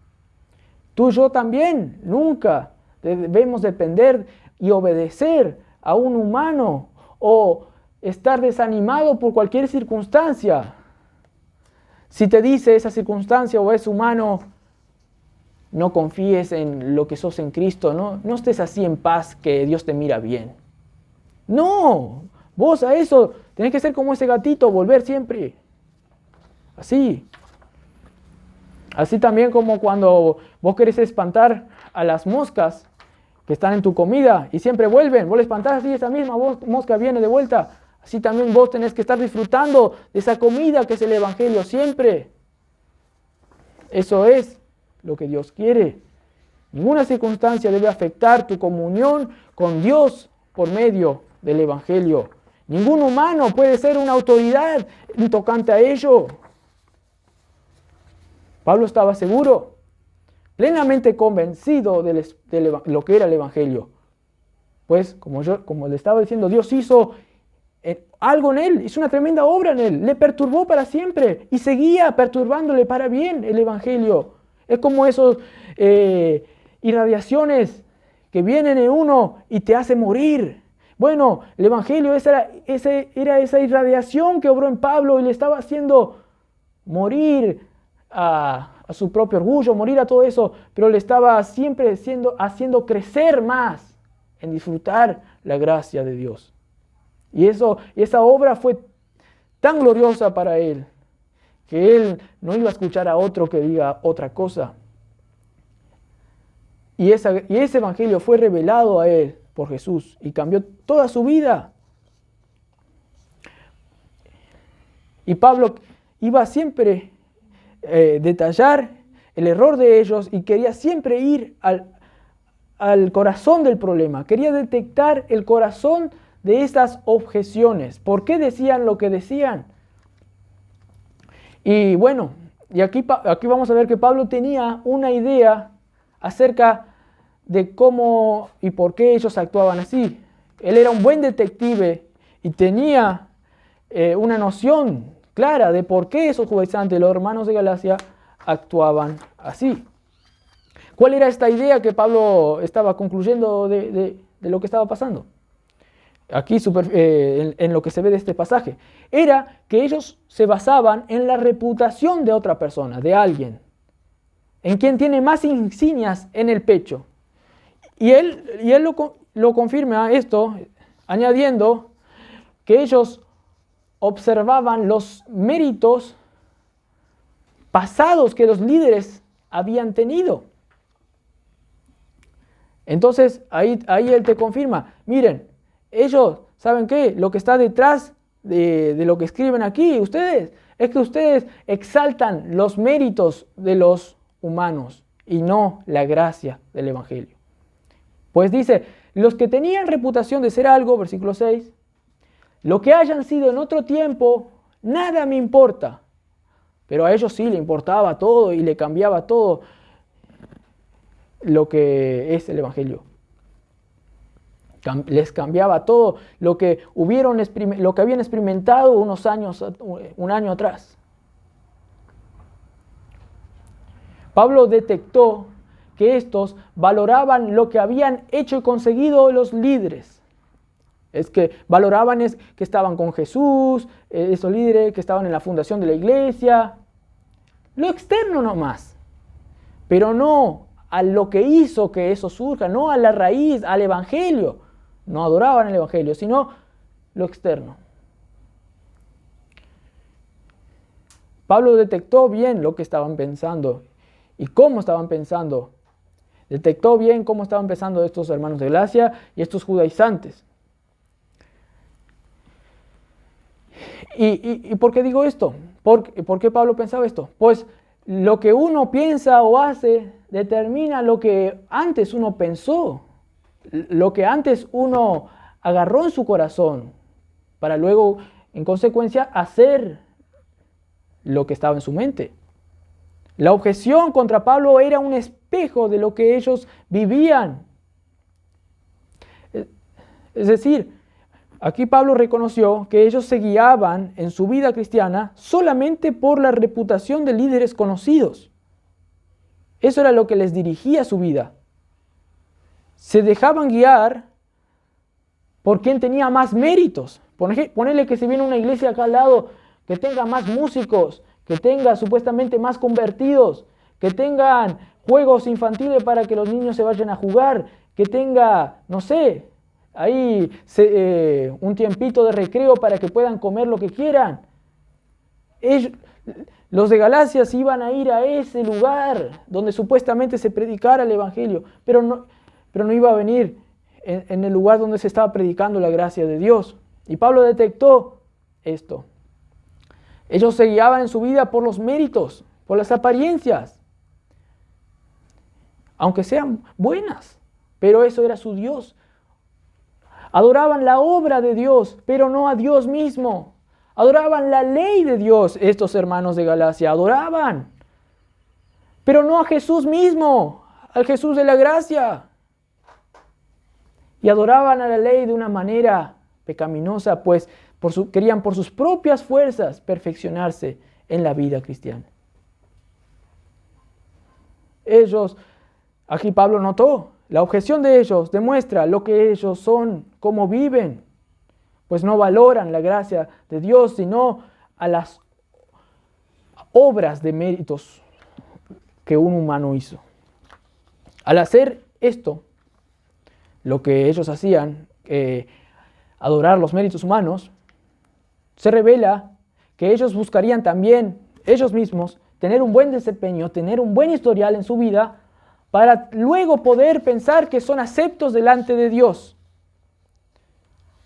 Tú y yo también. Nunca debemos depender y obedecer a un humano o estar desanimado por cualquier circunstancia. Si te dice esa circunstancia o es humano, no confíes en lo que sos en Cristo, no estés así en paz que Dios te mira bien. No, vos a eso tenés que ser como ese gatito, volver siempre. Así. Así también como cuando vos querés espantar a las moscas que están en tu comida y siempre vuelven, vos le espantás y esa misma mosca viene de vuelta. Así también vos tenés que estar disfrutando de esa comida que es el Evangelio siempre. Eso es lo que Dios quiere. Ninguna circunstancia debe afectar tu comunión con Dios por medio del Evangelio. Ningún humano puede ser una autoridad tocante a ello. Pablo estaba seguro, plenamente convencido de lo que era el Evangelio. Pues, como le estaba diciendo, Dios hizo algo en él, hizo una tremenda obra en él, le perturbó para siempre y seguía perturbándole para bien el Evangelio. Es como esas irradiaciones que vienen en uno y te hace morir. Bueno, el Evangelio era esa irradiación que obró en Pablo y le estaba haciendo morir a su propio orgullo, morir a todo eso, pero le estaba siempre haciendo crecer más en disfrutar la gracia de Dios. Y esa obra fue tan gloriosa para él, que él no iba a escuchar a otro que diga otra cosa. Y ese Evangelio fue revelado a él por Jesús y cambió toda su vida. Y Pablo iba siempre detallar el error de ellos y quería siempre ir al corazón del problema. Quería detectar el corazón de estas objeciones. ¿Por qué decían lo que decían? Y bueno, y aquí vamos a ver que Pablo tenía una idea acerca de cómo y por qué ellos actuaban así. Él era un buen detective y tenía una noción clara de por qué esos judaizantes, los hermanos de Galacia, actuaban así. ¿Cuál era esta idea que Pablo estaba concluyendo de lo que estaba pasando? Aquí en lo que se ve de este pasaje, era que ellos se basaban en la reputación de otra persona, de alguien, en quien tiene más insignias en el pecho. Y él lo confirma esto, añadiendo que ellos observaban los méritos pasados que los líderes habían tenido. Entonces, ahí él te confirma, miren, ellos, ¿saben qué? Lo que está detrás de lo que escriben aquí, ustedes, es que ustedes exaltan los méritos de los humanos y no la gracia del Evangelio. Pues dice, los que tenían reputación de ser algo, versículo 6, lo que hayan sido en otro tiempo, nada me importa. pero a ellos sí le importaba todo y le cambiaba todo lo que es el Evangelio. Les cambiaba todo lo que habían experimentado un año atrás. Pablo detectó que estos valoraban lo que habían hecho y conseguido los líderes. Es que valoraban que estaban con Jesús, esos líderes que estaban en la fundación de la iglesia. Lo externo nomás, pero no a lo que hizo que eso surja, no a la raíz, al Evangelio. No adoraban el Evangelio, sino lo externo. Pablo detectó bien lo que estaban pensando y cómo estaban pensando. Detectó bien cómo estaban pensando estos hermanos de Galacia y estos judaizantes. ¿Y por qué digo esto? ¿Por qué Pablo pensaba esto? Pues lo que uno piensa o hace determina lo que antes uno pensó, lo que antes uno agarró en su corazón, para luego, en consecuencia, hacer lo que estaba en su mente. La objeción contra Pablo era un espejo de lo que ellos vivían. Es decir, aquí Pablo reconoció que ellos se guiaban en su vida cristiana solamente por la reputación de líderes conocidos. Eso era lo que les dirigía su vida. Se dejaban guiar por quien tenía más méritos. Ponele que si viene una iglesia acá al lado que tenga más músicos, que tenga supuestamente más convertidos, que tengan juegos infantiles para que los niños se vayan a jugar, que tenga, no sé, ahí un tiempito de recreo para que puedan comer lo que quieran. Los de Galacia iban a ir a ese lugar donde supuestamente se predicara el Evangelio, pero no iba a venir en el lugar donde se estaba predicando la gracia de Dios. Y Pablo detectó esto. Ellos se guiaban en su vida por los méritos, por las apariencias, aunque sean buenas, pero eso era su Dios. Adoraban la obra de Dios, pero no a Dios mismo. Adoraban la ley de Dios, estos hermanos de Galacia, adoraban, pero no a Jesús mismo, al Jesús de la gracia. Y adoraban a la ley de una manera pecaminosa, pues querían por sus propias fuerzas perfeccionarse en la vida cristiana. Aquí Pablo notó, la objeción de ellos demuestra lo que ellos son, cómo viven, pues no valoran la gracia de Dios, sino a las obras de méritos que un humano hizo. Al hacer esto, lo que ellos hacían, adorar los méritos humanos, se revela que ellos buscarían también, ellos mismos, tener un buen desempeño, tener un buen historial en su vida, para luego poder pensar que son aceptos delante de Dios.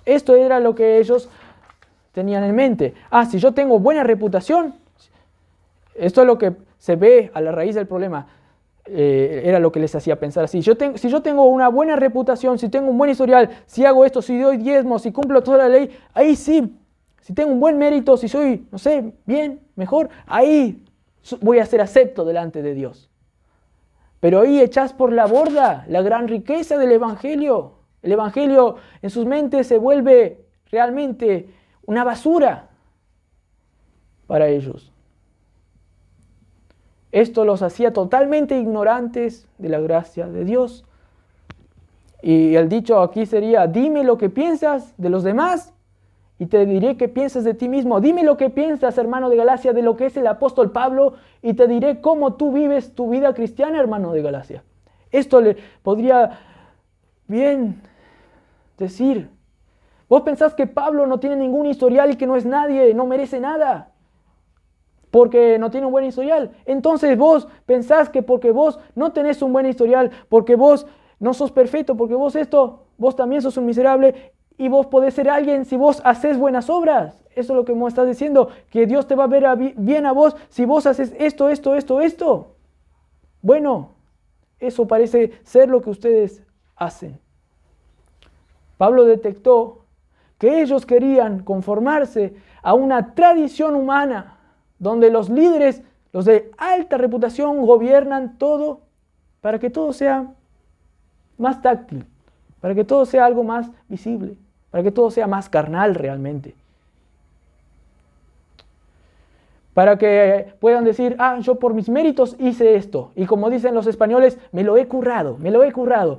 Esto era lo que ellos tenían en mente. Si yo tengo buena reputación, esto es lo que se ve a la raíz del problema. Era lo que les hacía pensar así. Si yo tengo una buena reputación, si tengo un buen historial, si hago esto, si doy diezmos, si cumplo toda la ley, ahí sí. Si tengo un buen mérito, si soy, no sé, bien, mejor, ahí voy a ser acepto delante de Dios. Pero ahí echás por la borda la gran riqueza del Evangelio. El Evangelio en sus mentes se vuelve realmente una basura para ellos. Esto los hacía totalmente ignorantes de la gracia de Dios. Y el dicho aquí sería: dime lo que piensas de los demás y te diré qué piensas de ti mismo. Dime lo que piensas, hermano de Galacia, de lo que es el apóstol Pablo, y te diré cómo tú vives tu vida cristiana, hermano de Galacia. Esto le podría bien decir: vos pensás que Pablo no tiene ningún historial y que no es nadie, no merece nada, porque no tiene un buen historial. Entonces vos pensás que porque vos no tenés un buen historial, porque vos no sos perfecto, porque vos también sos un miserable, y vos podés ser alguien si vos haces buenas obras. Eso es lo que me estás diciendo, que Dios te va a ver bien a vos si vos haces esto. Bueno, eso parece ser lo que ustedes hacen. Pablo detectó que ellos querían conformarse a una tradición humana, donde los líderes, los de alta reputación, gobiernan todo para que todo sea más táctil, para que todo sea algo más visible, para que todo sea más carnal realmente. Para que puedan decir, yo por mis méritos hice esto. Y como dicen los españoles, me lo he currado, me lo he currado.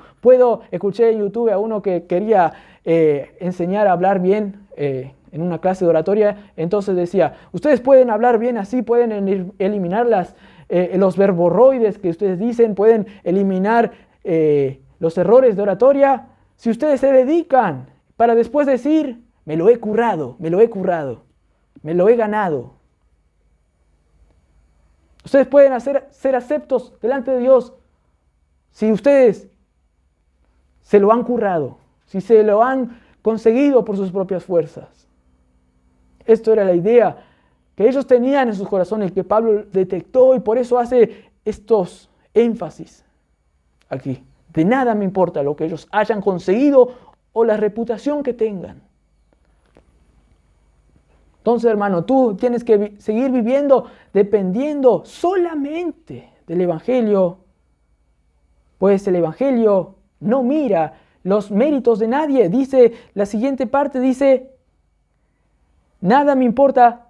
Escuché en YouTube a uno que quería enseñar a hablar bien en una clase de oratoria. Entonces decía, ustedes pueden hablar bien así, pueden eliminar los verborroides que ustedes dicen, pueden eliminar los errores de oratoria, si ustedes se dedican para después decir, me lo he currado, me lo he currado, me lo he ganado. Ustedes pueden ser aceptos delante de Dios si ustedes se lo han currado, si se lo han conseguido por sus propias fuerzas. Esto era la idea que ellos tenían en sus corazones, que Pablo detectó, y por eso hace estos énfasis aquí. De nada me importa lo que ellos hayan conseguido o la reputación que tengan. Entonces, hermano, tú tienes que seguir viviendo dependiendo solamente del Evangelio, pues el Evangelio no mira los méritos de nadie. Dice, la siguiente parte dice, nada me importa,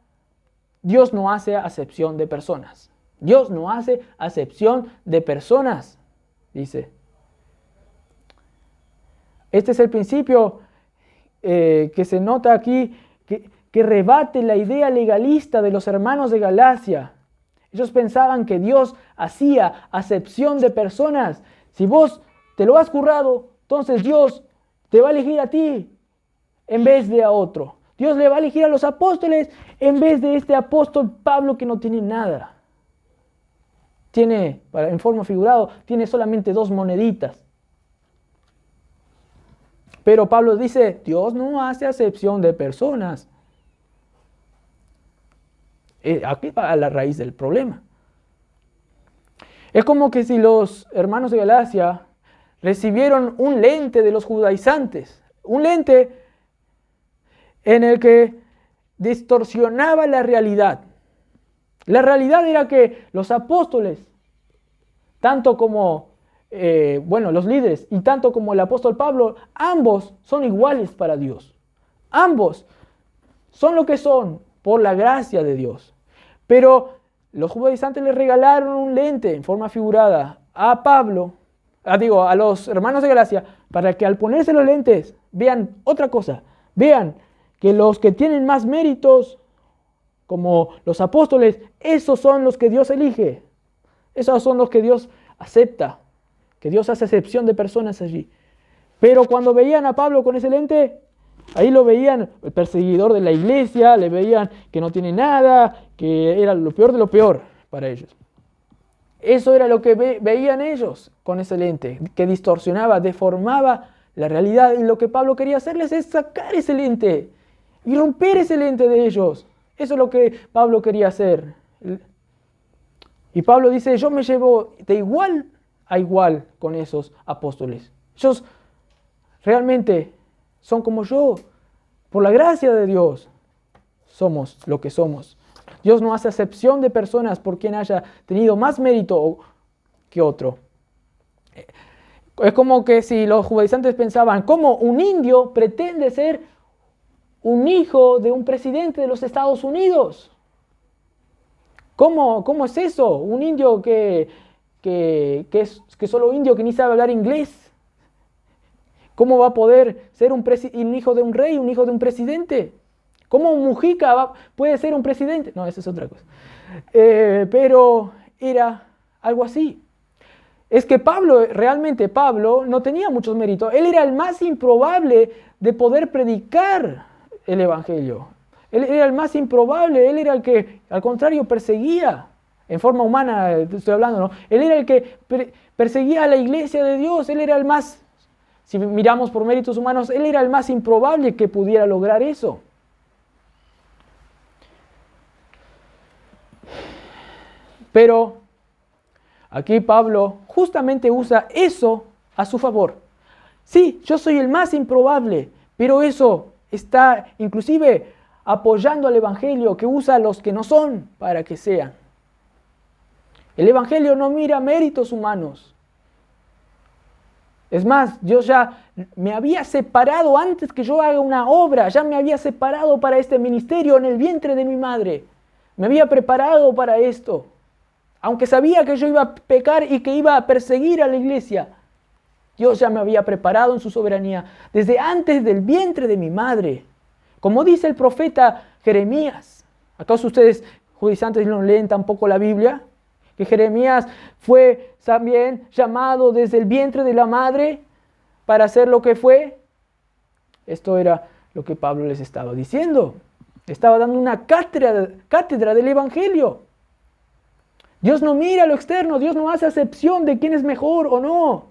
Dios no hace acepción de personas. Dios no hace acepción de personas, dice. Este es el principio que se nota aquí, que rebate la idea legalista de los hermanos de Galacia. Ellos pensaban que Dios hacía acepción de personas. Si vos te lo has currado, entonces Dios te va a elegir a ti en vez de a otro. Dios le va a elegir a los apóstoles en vez de este apóstol Pablo que no tiene nada. En forma figurada, tiene solamente 2 moneditas. Pero Pablo dice, Dios no hace acepción de personas. Aquí va la raíz del problema. Es como que si los hermanos de Galacia recibieron un lente de los judaizantes, un lente en el que distorsionaba la realidad. La realidad era que los apóstoles, tanto como los líderes y tanto como el apóstol Pablo, ambos son iguales para Dios. Ambos son lo que son por la gracia de Dios. Pero los judaizantes le regalaron un lente en forma figurada a Pablo, a los hermanos de Galacia, para que al ponerse los lentes vean otra cosa. Vean que los que tienen más méritos, como los apóstoles, esos son los que Dios elige. Esos son los que Dios acepta, que Dios hace excepción de personas allí. Pero cuando veían a Pablo con ese lente, ahí lo veían el perseguidor de la iglesia, le veían que no tiene nada, que era lo peor de lo peor para ellos. Eso era lo que veían ellos con ese lente, que distorsionaba, deformaba la realidad. Y lo que Pablo quería hacerles es sacar ese lente y romper ese lente de ellos. Eso es lo que Pablo quería hacer. Y Pablo dice, yo me llevo de igual a igual con esos apóstoles. Ellos realmente son como yo. Por la gracia de Dios somos lo que somos. Dios no hace acepción de personas por quien haya tenido más mérito que otro. Es como que si los judaizantes pensaban, ¿cómo un indio pretende ser un hijo de un presidente de los Estados Unidos? ¿Cómo es eso? Un indio que solo indio, que ni sabe hablar inglés. ¿Cómo va a poder ser un hijo de un rey, un hijo de un presidente? ¿Cómo un Mujica puede ser un presidente? No, esa es otra cosa. Pero era algo así. Es que realmente Pablo no tenía muchos méritos. Él era el más improbable de poder predicar el Evangelio. Él era el más improbable, él era el que, al contrario, perseguía. En forma humana estoy hablando, ¿no? Él era el que perseguía a la iglesia de Dios. Él era el más, si miramos por méritos humanos, él era el más improbable que pudiera lograr eso. Pero aquí Pablo justamente usa eso a su favor. Sí, yo soy el más improbable, pero eso está inclusive apoyando al Evangelio, que usa a los que no son para que sean. El Evangelio no mira méritos humanos. Es más, Dios ya me había separado antes que yo haga una obra, ya me había separado para este ministerio en el vientre de mi madre. Me había preparado para esto. Aunque sabía que yo iba a pecar y que iba a perseguir a la iglesia, Dios ya me había preparado en su soberanía desde antes del vientre de mi madre. Como dice el profeta Jeremías. ¿Acaso ustedes, judaizantes, no leen tampoco la Biblia? Que Jeremías fue también llamado desde el vientre de la madre para hacer lo que fue. Esto era lo que Pablo les estaba diciendo. Estaba dando una cátedra del Evangelio. Dios no mira lo externo, Dios no hace acepción de quién es mejor o no.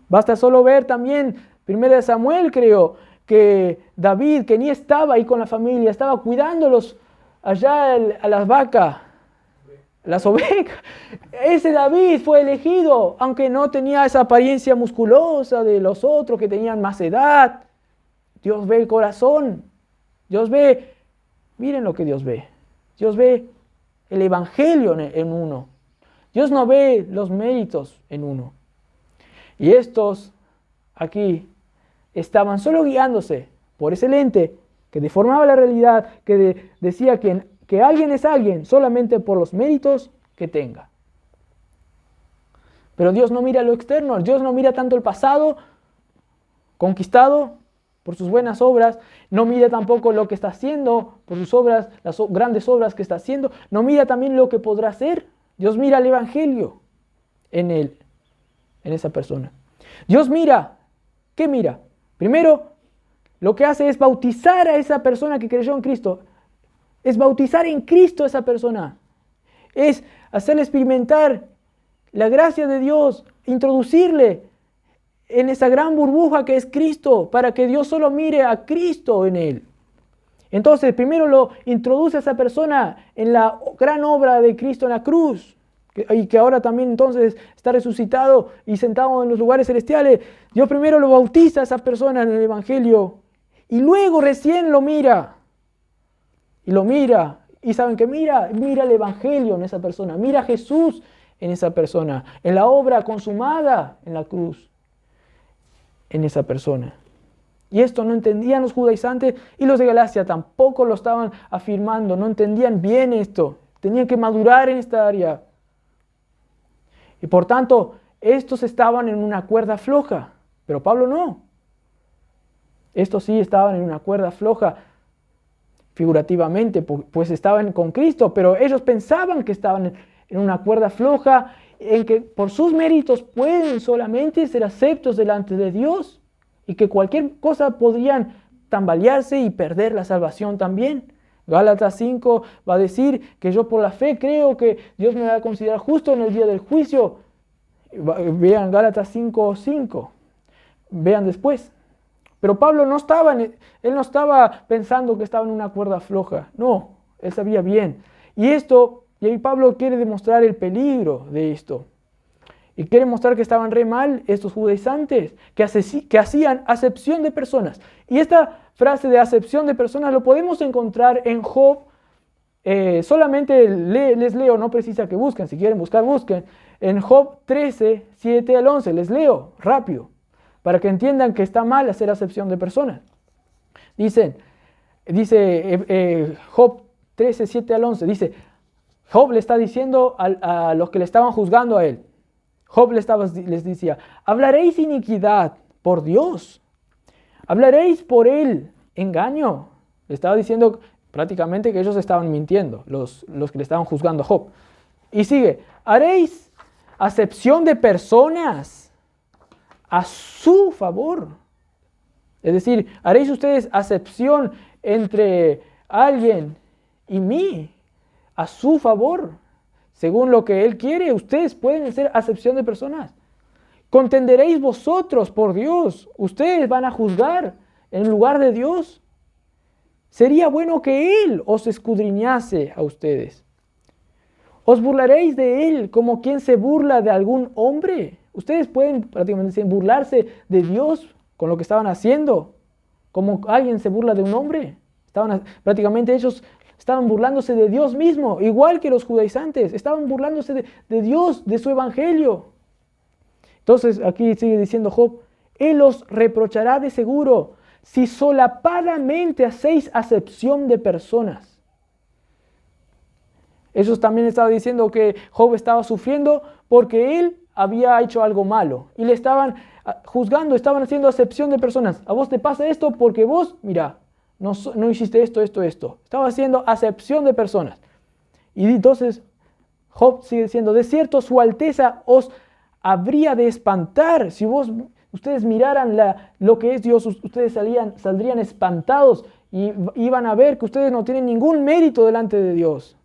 Basta solo ver también, 1 Samuel creo, que David, que ni estaba ahí con la familia, estaba cuidándolos allá a las vacas, las ovejas. Ese David fue elegido, aunque no tenía esa apariencia musculosa de los otros que tenían más edad. Dios ve el corazón. Dios ve, miren lo que Dios ve. Dios ve el Evangelio en uno. Dios no ve los méritos en uno. Y estos aquí estaban solo guiándose por ese lente que deformaba la realidad, que decía que alguien es alguien solamente por los méritos que tenga. Pero Dios no mira lo externo, Dios no mira tanto el pasado conquistado por sus buenas obras, no mira tampoco lo que está haciendo por sus obras, las grandes obras que está haciendo, no mira también lo que podrá hacer. Dios mira el Evangelio en él, en esa persona. Dios mira, ¿qué mira? Primero, lo que hace es bautizar a esa persona que creyó en Cristo. Es bautizar en Cristo a esa persona. Es hacerle experimentar la gracia de Dios, introducirle en esa gran burbuja que es Cristo, para que Dios solo mire a Cristo en él. Entonces, primero lo introduce a esa persona en la gran obra de Cristo en la cruz, y que ahora también entonces está resucitado y sentado en los lugares celestiales. Dios primero lo bautiza a esa persona en el Evangelio, y luego recién lo mira. Y lo mira, y ¿saben qué mira? Mira el Evangelio en esa persona, mira a Jesús en esa persona, en la obra consumada en la cruz, en esa persona. Y esto no entendían los judaizantes, y los de Galacia tampoco lo estaban afirmando, no entendían bien esto, tenían que madurar en esta área. Y por tanto, estos estaban en una cuerda floja, pero Pablo no. Estos sí estaban en una cuerda floja, figurativamente, pues estaban con Cristo, pero ellos pensaban que estaban en una cuerda floja, en que por sus méritos pueden solamente ser aceptos delante de Dios, y que cualquier cosa podrían tambalearse y perder la salvación también. Gálatas 5 va a decir que yo por la fe creo que Dios me va a considerar justo en el día del juicio. Vean Gálatas 5:5. Vean después. Pero Pablo no estaba pensando que estaba en una cuerda floja. No, él sabía bien. Y ahí Pablo quiere demostrar el peligro de esto. Y quiere mostrar que estaban re mal estos judaizantes, que hacían acepción de personas. Y esta frase de acepción de personas lo podemos encontrar en Job. Solamente les leo, no precisa que busquen, si quieren buscar, busquen. En Job 13, 7 al 11, les leo rápido, para que entiendan que está mal hacer acepción de personas. Dice Job 13, 7 al 11, dice, Job le está diciendo a los que le estaban juzgando a él. Job les decía, ¿hablaréis iniquidad por Dios? ¿Hablaréis por él engaño? Le estaba diciendo prácticamente que ellos estaban mintiendo, los que le estaban juzgando a Job. Y sigue, ¿haréis acepción de personas a su favor? Es decir, ¿haréis ustedes acepción entre alguien y mí a su favor? Según lo que Él quiere, ustedes pueden hacer acepción de personas. ¿Contenderéis vosotros por Dios? ¿Ustedes van a juzgar en lugar de Dios? Sería bueno que Él os escudriñase a ustedes. ¿Os burlaréis de Él como quien se burla de algún hombre? Ustedes pueden prácticamente burlarse de Dios con lo que estaban haciendo, como alguien se burla de un hombre. Prácticamente ellos estaban burlándose de Dios mismo, igual que los judaizantes. Estaban burlándose de Dios, de su evangelio. Entonces aquí sigue diciendo Job, Él os reprochará de seguro si solapadamente hacéis acepción de personas. Ellos también estaban diciendo que Job estaba sufriendo porque él había hecho algo malo. Y le estaban juzgando, estaban haciendo acepción de personas. A vos te pasa esto porque vos, mira, no hiciste esto. Estaba haciendo acepción de personas. Y entonces Job sigue diciendo, de cierto su alteza os habría de espantar. Si ustedes miraran lo que es Dios, ustedes saldrían espantados y iban a ver que ustedes no tienen ningún mérito delante de Dios.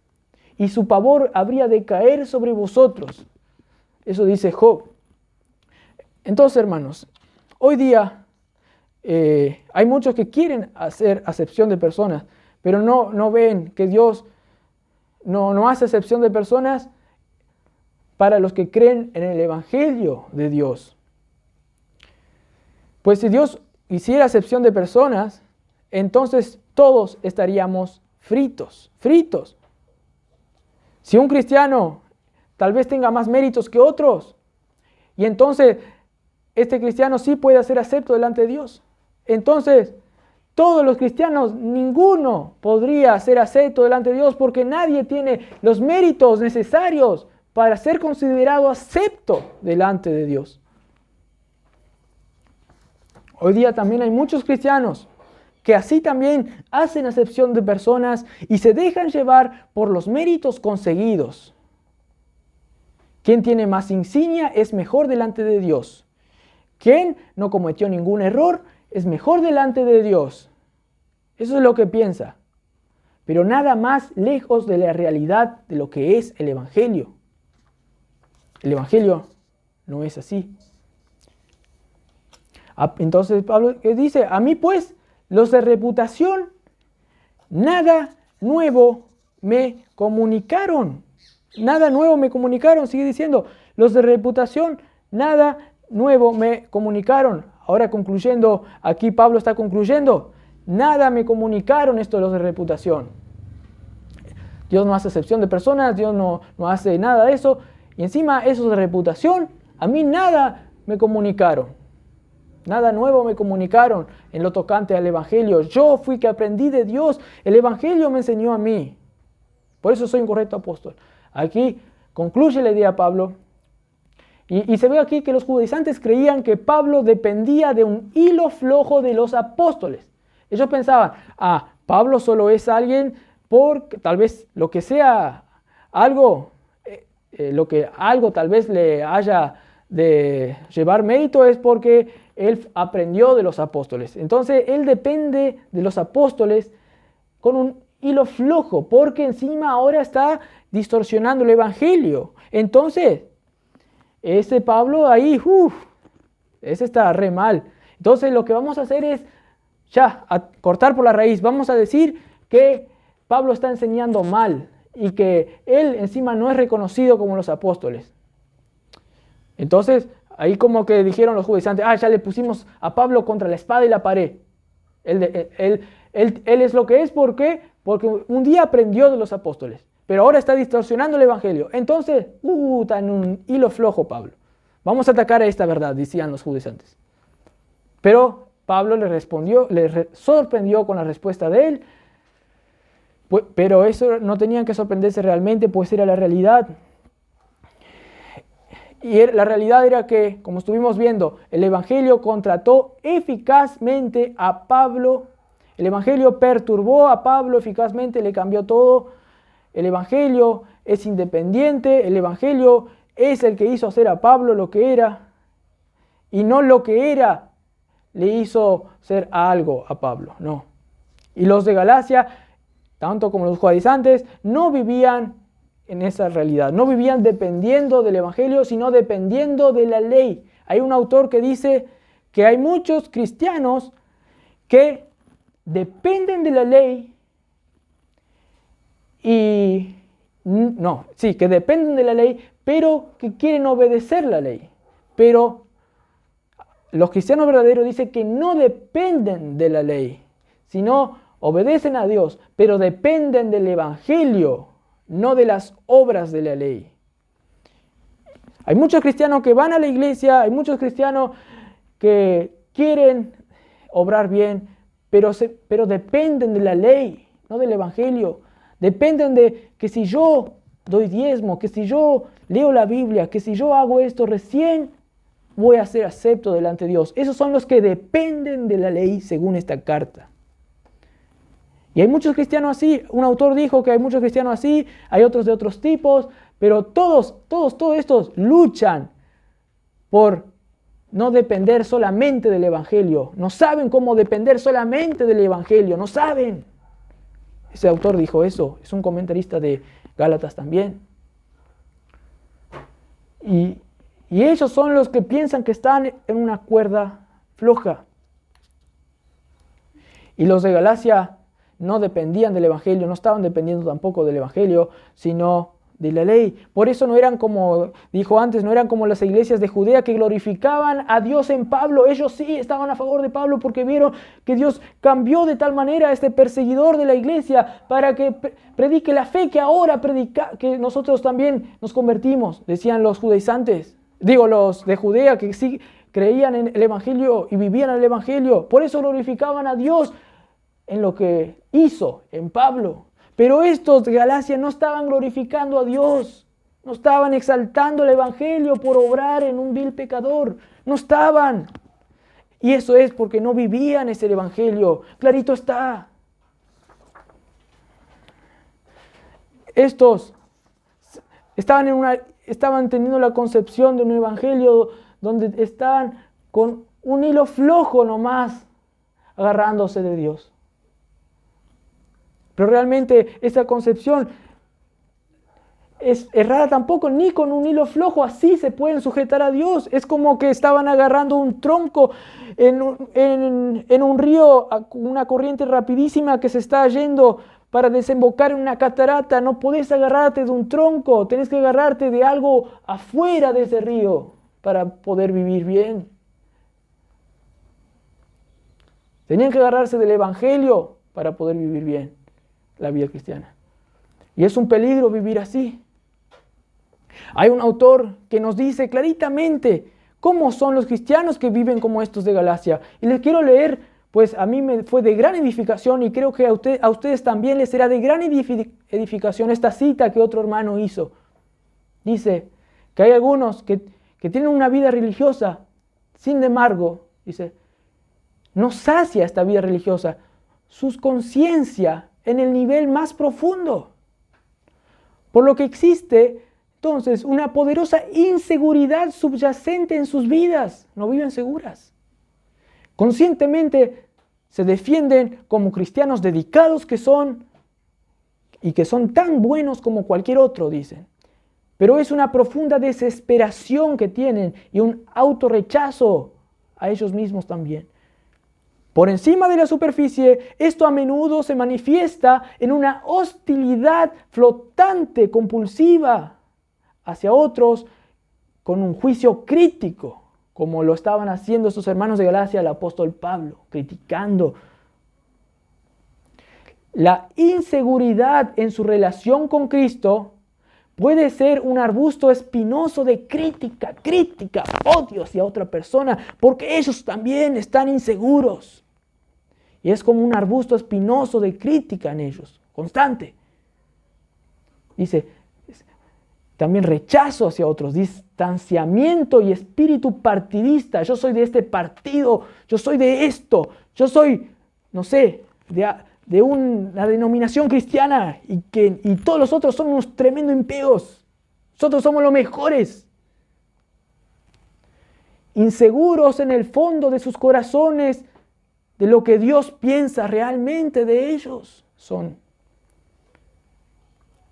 Y su pavor habría de caer sobre vosotros. Eso dice Job. Entonces, hermanos, hoy día hay muchos que quieren hacer acepción de personas, pero no ven que Dios no hace acepción de personas para los que creen en el Evangelio de Dios. Pues si Dios hiciera acepción de personas, entonces todos estaríamos fritos. Si un cristiano tal vez tenga más méritos que otros, y entonces este cristiano sí puede ser acepto delante de Dios. Entonces, todos los cristianos, ninguno podría ser acepto delante de Dios porque nadie tiene los méritos necesarios para ser considerado acepto delante de Dios. Hoy día también hay muchos cristianos que así también hacen acepción de personas y se dejan llevar por los méritos conseguidos. Quien tiene más insignia es mejor delante de Dios. Quien no cometió ningún error es mejor delante de Dios. Eso es lo que piensa. Pero nada más lejos de la realidad de lo que es el Evangelio. El Evangelio no es así. Entonces Pablo dice, a mí pues, los de reputación, nada nuevo me comunicaron. Nada nuevo me comunicaron, sigue diciendo, los de reputación, nada nuevo me comunicaron. Ahora concluyendo, aquí Pablo está concluyendo, nada me comunicaron esto de los de reputación. Dios no hace excepción de personas, Dios no hace nada de eso. Y encima esos de reputación, a mí nada me comunicaron. Nada nuevo me comunicaron en lo tocante al Evangelio. Yo fui que aprendí de Dios, el Evangelio me enseñó a mí. Por eso soy un correcto apóstol. Aquí concluye la idea Pablo. Y se ve aquí que los judaizantes creían que Pablo dependía de un hilo flojo de los apóstoles. Ellos pensaban, Pablo solo es alguien por tal vez lo que sea, algo tal vez le haya de llevar mérito es porque él aprendió de los apóstoles. Entonces él depende de los apóstoles con un hilo flojo, porque encima ahora está distorsionando el Evangelio. Entonces, ese Pablo ahí, ese está re mal. Entonces lo que vamos a hacer es a cortar por la raíz. Vamos a decir que Pablo está enseñando mal y que él encima no es reconocido como los apóstoles. Entonces, ahí como que dijeron los judaizantes, ya le pusimos a Pablo contra la espada y la pared. Él es lo que es, ¿por qué? Porque un día aprendió de los apóstoles, pero ahora está distorsionando el Evangelio. Entonces, está en un hilo flojo Pablo. Vamos a atacar a esta verdad, decían los judaizantes. Pero Pablo le sorprendió con la respuesta de él, pero eso no tenían que sorprenderse realmente, pues era la realidad. Y la realidad era que, como estuvimos viendo, el Evangelio contrató eficazmente a Pablo. El Evangelio perturbó a Pablo eficazmente, le cambió todo. El Evangelio es independiente, el Evangelio es el que hizo hacer a Pablo lo que era. Y no lo que era le hizo ser algo a Pablo, no. Y los de Galacia, tanto como los judaizantes, no vivían en esa realidad. No vivían dependiendo del Evangelio, sino dependiendo de la ley. Hay un autor que dice que hay muchos cristianos que dependen de la ley que dependen de la ley, pero que quieren obedecer la ley. Pero los cristianos verdaderos dicen que no dependen de la ley, sino obedecen a Dios, pero dependen del Evangelio, no de las obras de la ley. Hay muchos cristianos que van a la iglesia, hay muchos cristianos que quieren obrar bien, pero dependen de la ley, no del Evangelio. Dependen de que si yo doy diezmo, que si yo leo la Biblia, que si yo hago esto, recién voy a ser acepto delante de Dios. Esos son los que dependen de la ley según esta carta. Y hay muchos cristianos así. Un autor dijo que hay muchos cristianos así, hay otros de otros tipos, pero todos estos luchan por no depender solamente del Evangelio. No saben cómo depender solamente del Evangelio, no saben. Ese autor dijo eso, es un comentarista de Gálatas también. Y ellos son los que piensan que están en una cuerda floja. Y los de Galacia no dependían del Evangelio, no estaban dependiendo tampoco del Evangelio, sino de la ley. Por eso no eran como, dijo antes, no eran como las iglesias de Judea que glorificaban a Dios en Pablo. Ellos sí estaban a favor de Pablo porque vieron que Dios cambió de tal manera a este perseguidor de la iglesia para que predique la fe que ahora que nosotros también nos convertimos, decían los judaizantes. Los de Judea que sí creían en el Evangelio y vivían el Evangelio. Por eso glorificaban a Dios en lo que hizo en Pablo. Pero estos de Galacia no estaban glorificando a Dios, no estaban exaltando el Evangelio por obrar en un vil pecador, no estaban. Y eso es porque no vivían ese Evangelio, clarito está. Estos estaban teniendo la concepción de un Evangelio donde estaban con un hilo flojo nomás, agarrándose de Dios. Pero realmente esa concepción es errada tampoco, ni con un hilo flojo así se pueden sujetar a Dios. Es como que estaban agarrando un tronco en un río, una corriente rapidísima que se está yendo para desembocar en una catarata. No podés agarrarte de un tronco, tenés que agarrarte de algo afuera de ese río para poder vivir bien. Tenían que agarrarse del Evangelio para poder vivir bien la vida cristiana. Y es un peligro vivir así. Hay un autor que nos dice claritamente cómo son los cristianos que viven como estos de Galacia. Y les quiero leer, pues a mí me fue de gran edificación y creo que a ustedes también les será de gran edificación esta cita que otro hermano hizo. Dice que hay algunos que tienen una vida religiosa, sin embargo, dice, no sacia esta vida religiosa su conciencia en el nivel más profundo. Por lo que existe, entonces, una poderosa inseguridad subyacente en sus vidas. No viven seguras. Conscientemente se defienden como cristianos dedicados que son y que son tan buenos como cualquier otro, dicen. Pero es una profunda desesperación que tienen y un autorrechazo a ellos mismos también. Por encima de la superficie, esto a menudo se manifiesta en una hostilidad flotante, compulsiva, hacia otros, con un juicio crítico, como lo estaban haciendo sus hermanos de Galacia, el apóstol Pablo, criticando. La inseguridad en su relación con Cristo puede ser un arbusto espinoso de crítica, odio hacia otra persona, porque ellos también están inseguros. Y es como un arbusto espinoso de crítica en ellos, constante. Dice, también rechazo hacia otros, distanciamiento y espíritu partidista. Yo soy de este partido, yo soy de esto, yo soy, no sé, de una denominación cristiana y todos los otros son unos tremendos impíos. Nosotros somos los mejores. Inseguros en el fondo de sus corazones de lo que Dios piensa realmente de ellos son.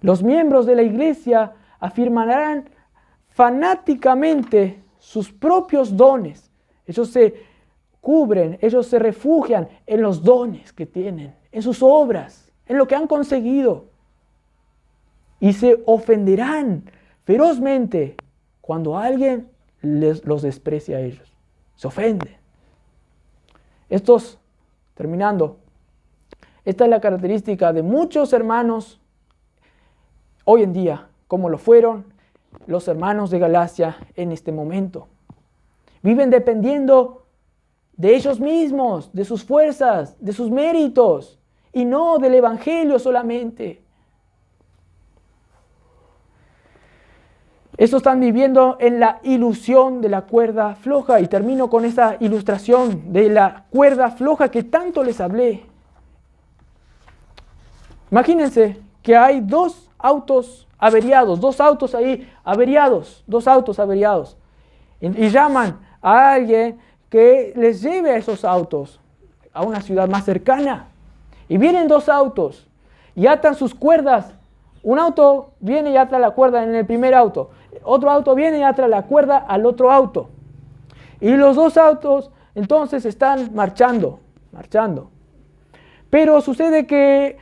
Los miembros de la iglesia afirmarán fanáticamente sus propios dones. Ellos se cubren, ellos se refugian en los dones que tienen, en sus obras, en lo que han conseguido. Y se ofenderán ferozmente cuando alguien los desprecia a ellos. Se ofenden. Esta es la característica de muchos hermanos hoy en día, como lo fueron los hermanos de Galacia en este momento. Viven dependiendo de ellos mismos, de sus fuerzas, de sus méritos, y no del Evangelio solamente. Estos están viviendo en la ilusión de la cuerda floja. Y termino con esa ilustración de la cuerda floja que tanto les hablé. Imagínense que hay dos autos averiados, dos autos averiados. Y llaman a alguien que les lleve a esos autos a una ciudad más cercana. Y vienen dos autos y atan sus cuerdas. Un auto viene y ata la cuerda en el primer auto. Otro auto viene y ata la cuerda al otro auto. Y los dos autos entonces están marchando. Pero sucede que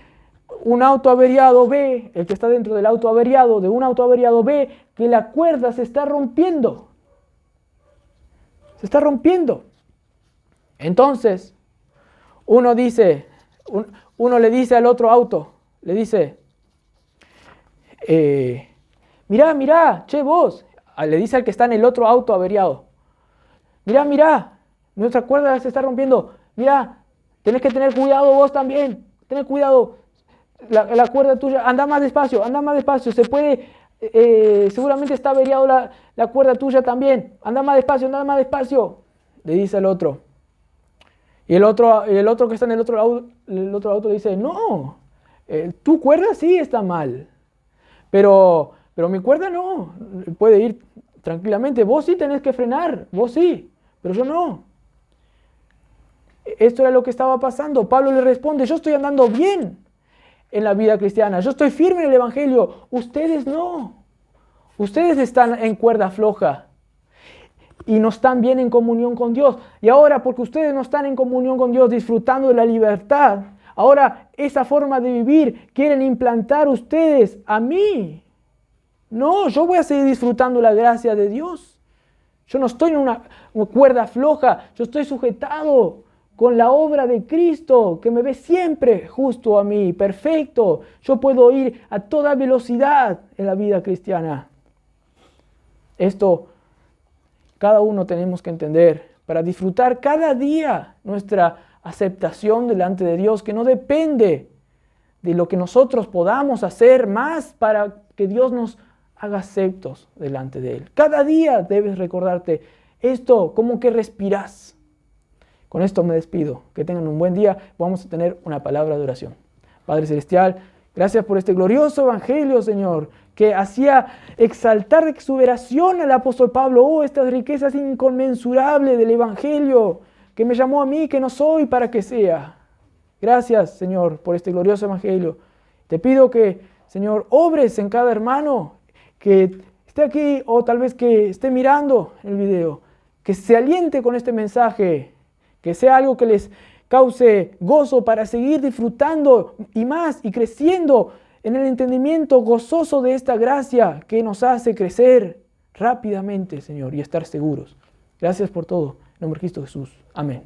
un auto averiado ve, el que está dentro del auto averiado, de un auto averiado, ve que la cuerda se está rompiendo. Entonces, uno le dice al otro auto, le dice, mirá, che vos, le dice al que está en el otro auto averiado, mirá, nuestra cuerda se está rompiendo, mirá, tenés que tener cuidado vos también, tenés cuidado, la cuerda tuya, anda más despacio, se puede, seguramente está averiado la cuerda tuya también, anda más despacio, le dice al otro. Y el otro que está en el otro auto le dice, no, tu cuerda sí está mal, pero mi cuerda no, puede ir tranquilamente, vos sí tenés que frenar, vos sí, pero yo no. Esto era lo que estaba pasando. Pablo le responde, yo estoy andando bien en la vida cristiana, yo estoy firme en el Evangelio, ustedes no, ustedes están en cuerda floja. Y no están bien en comunión con Dios. Y ahora, porque ustedes no están en comunión con Dios, disfrutando de la libertad, ahora esa forma de vivir quieren implantar ustedes a mí. No, yo voy a seguir disfrutando la gracia de Dios. Yo no estoy en una cuerda floja, yo estoy sujetado con la obra de Cristo, que me ve siempre justo a mí, perfecto. Yo puedo ir a toda velocidad en la vida cristiana. Esto cada uno tenemos que entender para disfrutar cada día nuestra aceptación delante de Dios, que no depende de lo que nosotros podamos hacer más para que Dios nos haga aceptos delante de Él. Cada día debes recordarte esto, como que respiras. Con esto me despido. Que tengan un buen día. Vamos a tener una palabra de oración. Padre Celestial, gracias por este glorioso Evangelio, Señor, que hacía exaltar de exuberación al apóstol Pablo. Oh, estas riquezas inconmensurables del Evangelio, que me llamó a mí, que no soy, para que sea. Gracias, Señor, por este glorioso Evangelio. Te pido que, Señor, obres en cada hermano que esté aquí o tal vez que esté mirando el video, que se aliente con este mensaje, que sea algo que les cause gozo para seguir disfrutando y más y creciendo en el entendimiento gozoso de esta gracia que nos hace crecer rápidamente, Señor, y estar seguros. Gracias por todo. En nombre de Cristo Jesús. Amén.